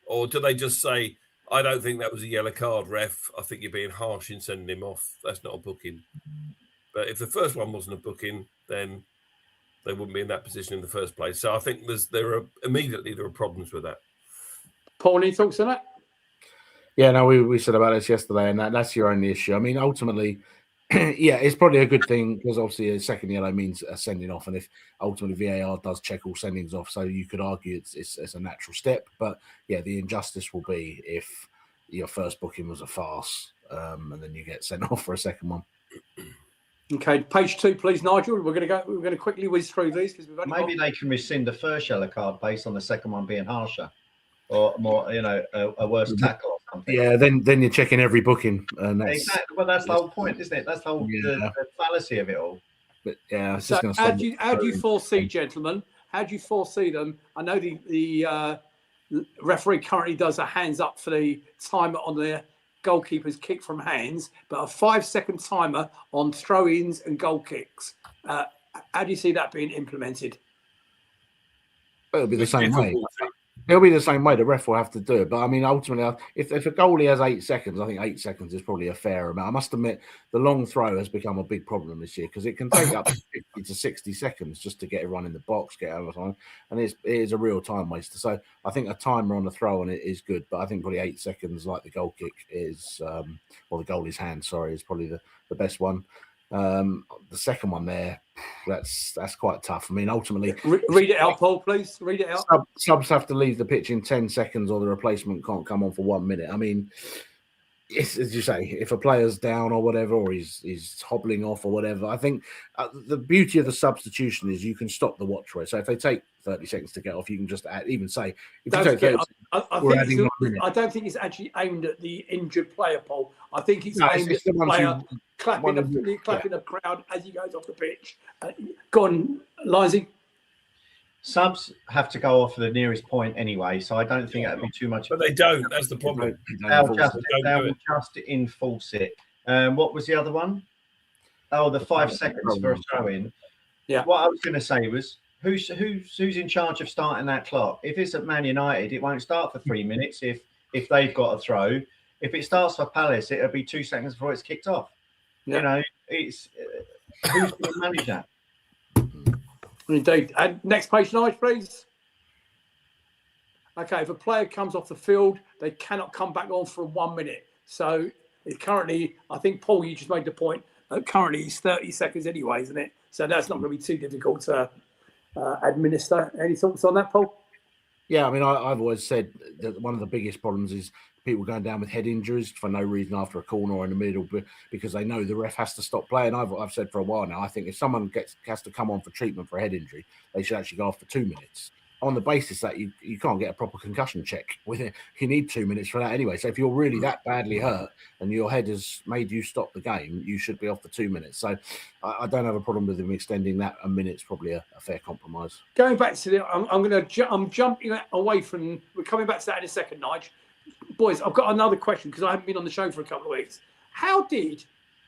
Speaker 5: Or do they just say, I don't think that was a yellow card, ref. I think you're being harsh in sending him off. That's not a booking. But if the first one wasn't a booking, then they wouldn't be in that position in the first place. So I think there are problems with that.
Speaker 3: Paul, any thoughts on that?
Speaker 6: Yeah, no, we said about this yesterday, and that's your only issue. I mean, ultimately, yeah, it's probably a good thing because obviously a second yellow means a sending off, and if ultimately VAR does check all sendings off, so you could argue it's a natural step. But yeah, the injustice will be if your first booking was a farce, and then you get sent off for a second one.
Speaker 3: Okay, page 2, please, Nigel. We're going to quickly whiz through these because we've only
Speaker 4: Maybe they can rescind the first yellow card based on the second one being harsher or more, a worse tackle or something.
Speaker 6: Yeah, then you're checking every booking, and that's
Speaker 4: Exactly. Well, that's the whole point, isn't it? That's the whole the fallacy of it all.
Speaker 6: But yeah, it's
Speaker 3: So
Speaker 6: just
Speaker 3: how do you foresee, gentlemen? How do you foresee them? I know the referee currently does a hands up for the timer on the goalkeeper's kick from hands, but a 5-second timer on throw-ins and goal kicks. How do you see that being implemented?
Speaker 6: It'll be the same way. It'll be the same way. The ref will have to do it. But I mean, ultimately, if a goalie has 8 seconds, I think 8 seconds is probably a fair amount. I must admit, the long throw has become a big problem this year because it can take up to 50 to 60 seconds just to get everyone in the box, get over time, and it is a real time waster. So I think a timer on the throw on it is good, but I think probably 8 seconds, like the goal kick, is or the goalie's hand, sorry, is probably the best one. The second one there, that's quite tough. I mean, ultimately,
Speaker 3: read it out, Paul, please. Read it out.
Speaker 6: Subs have to leave the pitch in 10 seconds, or the replacement can't come on for 1 minute. I mean, it's, as you say, if a player's down or whatever, or he's hobbling off or whatever, I think the beauty of the substitution is you can stop the watch rate. So if they take 30 seconds to get off, you can just even say, if you take 30
Speaker 3: I don't think it's actually aimed at the injured player, Paul. I think it's aimed at the player clapping the crowd as he goes off the pitch. Go on, Lizzie.
Speaker 4: Subs have to go off the nearest point anyway, so I don't think that'd be too much.
Speaker 5: But they don't. That's the problem.
Speaker 4: They'll just enforce it. What was the other one? Oh, the 5 seconds for a throw-in.
Speaker 3: Yeah.
Speaker 4: What I was going to say was, who's in charge of starting that clock? If it's at Man United, it won't start for 3 minutes if they've got a throw. If it starts for Palace, it'll be 2 seconds before it's kicked off.
Speaker 3: Yeah.
Speaker 4: It's who's going to manage that?
Speaker 3: Indeed. And next page, Nigel, please. Okay, if a player comes off the field, they cannot come back on for 1 minute. So it currently, I think, Paul, you just made the point, currently it's 30 seconds anyway, isn't it? So that's not going to be too difficult to administer. Any thoughts on that, Paul?
Speaker 6: Yeah, I mean, I've always said that one of the biggest problems is people going down with head injuries for no reason after a corner or in the middle because they know the ref has to stop playing. I've said for a while now, I think if someone has to come on for treatment for a head injury, they should actually go off for 2 minutes. On the basis that you can't get a proper concussion check with it. You need 2 minutes for that anyway. So if you're really that badly hurt and your head has made you stop the game, you should be off for 2 minutes. So I don't have a problem with them extending that. A minute's probably a fair compromise. Going
Speaker 3: back to the, I'm jumping away from. We're coming back to that in a second, Nigel. Boys, I've got another question because I haven't been on the show for a couple of weeks. How did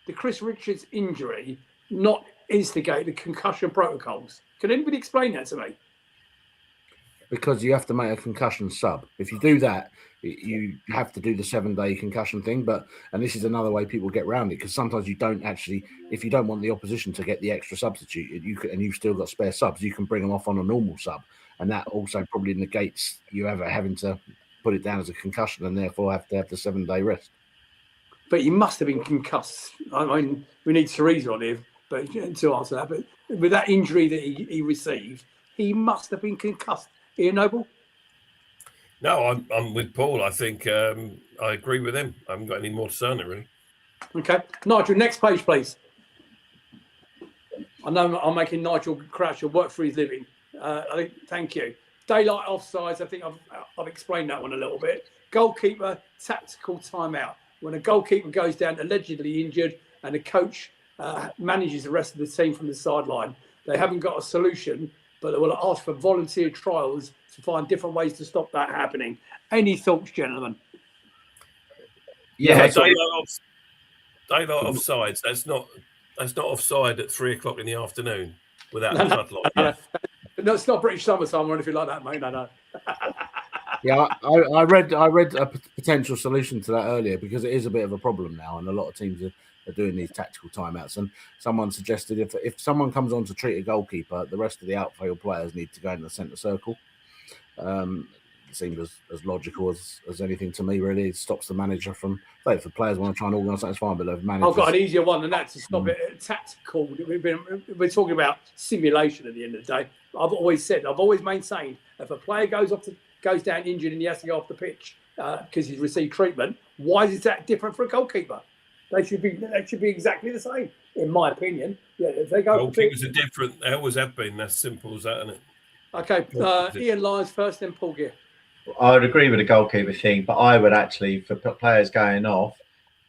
Speaker 3: the Chris Richards injury not instigate the concussion protocols? Can anybody explain that to me?
Speaker 6: Because you have to make a concussion sub. If you do that, you have to do the 7-day concussion thing. And this is another way people get around it because sometimes you don't actually, if you don't want the opposition to get the extra substitute, and you've still got spare subs, you can bring them off on a normal sub, and that also probably negates you ever having to put it down as a concussion and therefore have to have the 7-day rest.
Speaker 3: but he must have been concussed. I mean, we need Teresa on here but to answer that. But with that injury that he received, he must have been concussed. Ian Noble?
Speaker 5: No, I'm with Paul. I think I agree with him. I haven't got any more to say on it, really.
Speaker 3: Okay. Nigel, next page, please. I know I'm making Nigel Croucher work for his living. Thank you. Daylight offsides, I think I've explained that one a little bit. Goalkeeper, tactical timeout. When a goalkeeper goes down allegedly injured and the coach manages the rest of the team from the sideline, they haven't got a solution, but they will ask for volunteer trials to find different ways to stop that happening. Any thoughts, gentlemen?
Speaker 4: Yeah,
Speaker 5: Daylight offsides. That's not offside at 3 o'clock in the afternoon without a floodlight.
Speaker 3: No, it's not British summertime or anything like that, mate. No.
Speaker 6: Yeah, I read a potential solution to that earlier because it is a bit of a problem now, and a lot of teams are doing these tactical timeouts. And someone suggested if someone comes on to treat a goalkeeper, the rest of the outfield players need to go in the centre circle. It seemed as logical as anything to me, really. It stops the manager from, if the players want to try and organise that, it's fine, but the manager.
Speaker 3: I've got an easier one than that to stop it. Tactical. We're talking about simulation at the end of the day. I've always maintained, if a player goes down injured and he has to go off the pitch because he's received treatment, why is that different for a goalkeeper? They should be exactly the same, in my opinion. Yeah, if they go.
Speaker 5: Goalkeepers are different. They always have been. That's simple as that, isn't it?
Speaker 3: Okay, Ian Lyons first, then Paul Gear.
Speaker 4: I would agree with the goalkeeper thing, but I would actually, for players going off,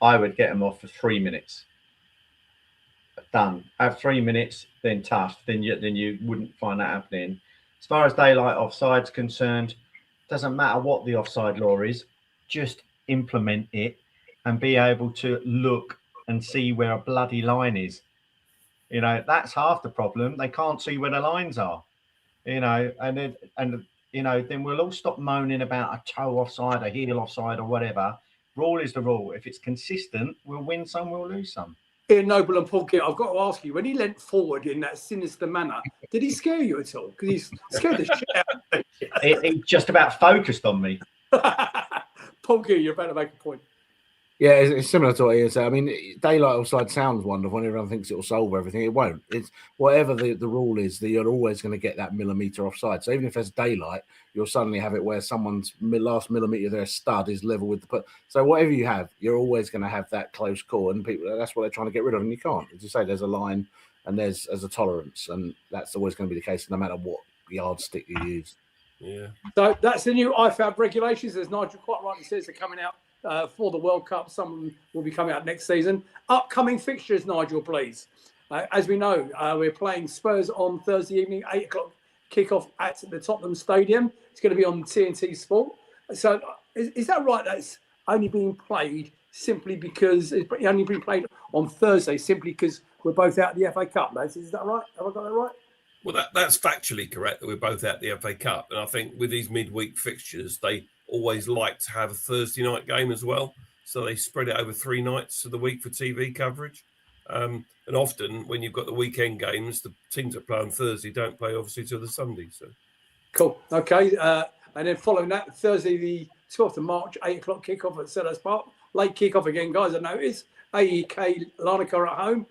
Speaker 4: I would get them off for 3 minutes. Done. Have 3 minutes, then tough. Then you wouldn't find that happening. As far as daylight offside's concerned, doesn't matter what the offside law is, just implement it and be able to look and see where a bloody line is. You know, that's half the problem. They can't see where the lines are. You know, and then we'll all stop moaning about a toe offside, a heel offside, or whatever. Rule is the rule. If it's consistent, we'll win some, we'll lose some.
Speaker 3: Ian Noble and Paul Gear, I've got to ask you, when he leant forward in that sinister manner, did he scare you at all? Because he's scared the shit out of me.
Speaker 4: It just about focused on me.
Speaker 3: Paul Gear, you're about to make a point.
Speaker 6: Yeah, it's similar to what Ian said. I mean, daylight offside sounds wonderful, and everyone thinks it will solve everything. It won't. It's whatever the rule is, that you're always going to get that millimetre offside. So even if there's daylight, you'll suddenly have it where someone's last millimetre of their stud is level with the put. So whatever you have, you're always going to have that close call, and people, that's what they're trying to get rid of. And you can't. As you say, there's a line and there's a tolerance, and that's always going to be the case no matter what yardstick you use.
Speaker 5: Yeah.
Speaker 3: So that's the new IFAB regulations, as Nigel quite rightly says, they're coming out for the World Cup. Some of them will be coming out next season. Upcoming fixtures, Nigel, please. As we know, we're playing Spurs on Thursday evening, 8 o'clock kickoff at the Tottenham Stadium. It's going to be on TNT Sport. So is that right? That's only being played simply because it's only been played on Thursday simply because we're both out of the FA Cup, lads. Is that right? Have I got that right?
Speaker 5: Well, that's factually correct that we're both out the FA Cup. And I think with these midweek fixtures, they always like to have a Thursday night game as well. So they spread it over 3 nights of the week for TV coverage. And often when you've got the weekend games, the teams that play on Thursday don't play obviously till the Sunday. So
Speaker 3: cool. Okay. And then following that, Thursday, the 12th of March, 8 o'clock kickoff at Sellers Park. Late kickoff again, guys, I noticed. AEK Larnaca at home.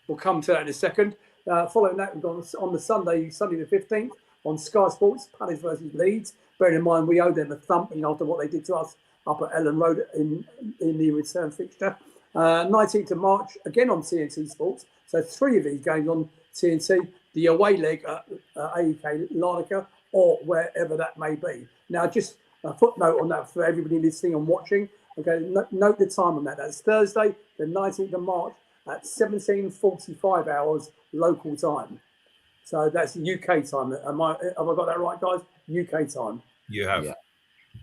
Speaker 3: We'll come to that in a second. Following that, we've got on the Sunday the 15th, on Sky Sports, Palace versus Leeds. Bearing in mind, we owe them a thumping after what they did to us up at Ellen Road in the return fixture. 19th of March, again on TNT Sports. So 3 of these games on TNT. The away leg at AEK Larnaca or wherever that may be. Now, just a footnote on that for everybody listening and watching. Okay, note the time on that. That's Thursday, the 19th of March at 17:45 hours local time. So that's UK time. Have I got that right, guys? UK time.
Speaker 5: You have.
Speaker 6: Yeah.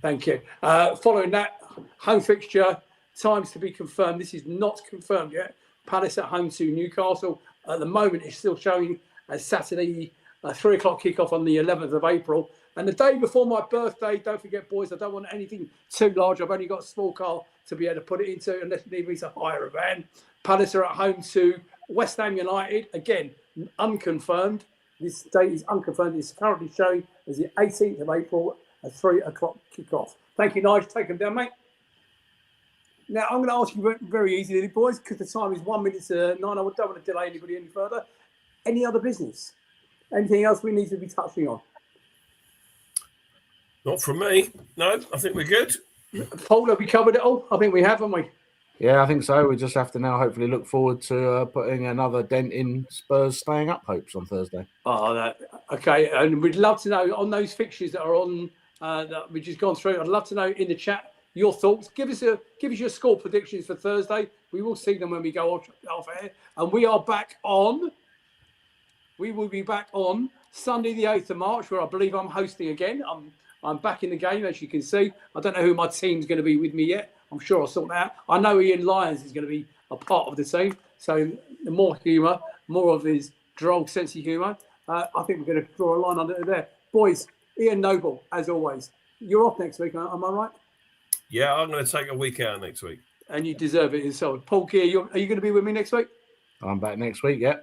Speaker 3: Thank you. Following that, home fixture, times to be confirmed. This is not confirmed yet. Palace at home to Newcastle. At the moment, it's still showing as Saturday, 3 o'clock kickoff on the 11th of April. And the day before my birthday, don't forget, boys, I don't want anything too large. I've only got a small car to be able to put it into, unless it needs me to hire a van. Palace are at home to West Ham United. Again, unconfirmed. This date is unconfirmed. It's currently showing as the 18th of April at 3 o'clock kickoff. Thank you, Nigel. Take them down, mate. Now, I'm going to ask you very easily, boys, because the time is 1 minute to 9. I don't want to delay anybody any further. Any other business? Anything else we need to be touching on?
Speaker 5: Not from me. No, I think we're good.
Speaker 3: Paul, have we covered it all? I think we have, haven't we?
Speaker 6: Yeah, I think so. We just have to now hopefully look forward to putting another dent in Spurs staying up hopes on Thursday.
Speaker 3: Okay. And we'd love to know on those fixtures that are on that we've just gone through. I'd love to know in the chat your thoughts. Give us your score predictions for Thursday. We will see them when we go off air. And we will be back on Sunday, the 8th of March, where I believe I'm hosting again. I'm back in the game, as you can see. I don't know who my team's going to be with me yet. I'm sure I'll sort that out. I know Ian Lyons is going to be a part of the team. So the more humour, more of his droll sense of humour. I think we're going to draw a line under there. Boys, Ian Noble, as always. You're off next week, am I right?
Speaker 5: Yeah, I'm going to take a week out next week.
Speaker 3: And you deserve it yourself. Paul Gear, are you going to be with me next week?
Speaker 6: I'm back next week, yeah.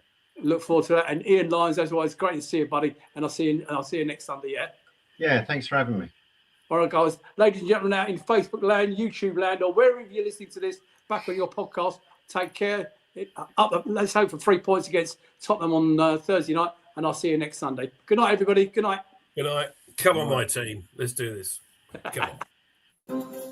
Speaker 3: Look forward to that. And Ian Lyons, as always, great to see you, buddy. And I'll see you next Sunday, yeah?
Speaker 4: Yeah, thanks for having me.
Speaker 3: All right, guys. Ladies and gentlemen, out in Facebook land, YouTube land, or wherever you're listening to this, back on your podcast, take care. Let's hope for 3 points against Tottenham on Thursday night, and I'll see you next Sunday. Good night, everybody. Good night.
Speaker 5: Good night. Come on, my team. Let's do this. Come on.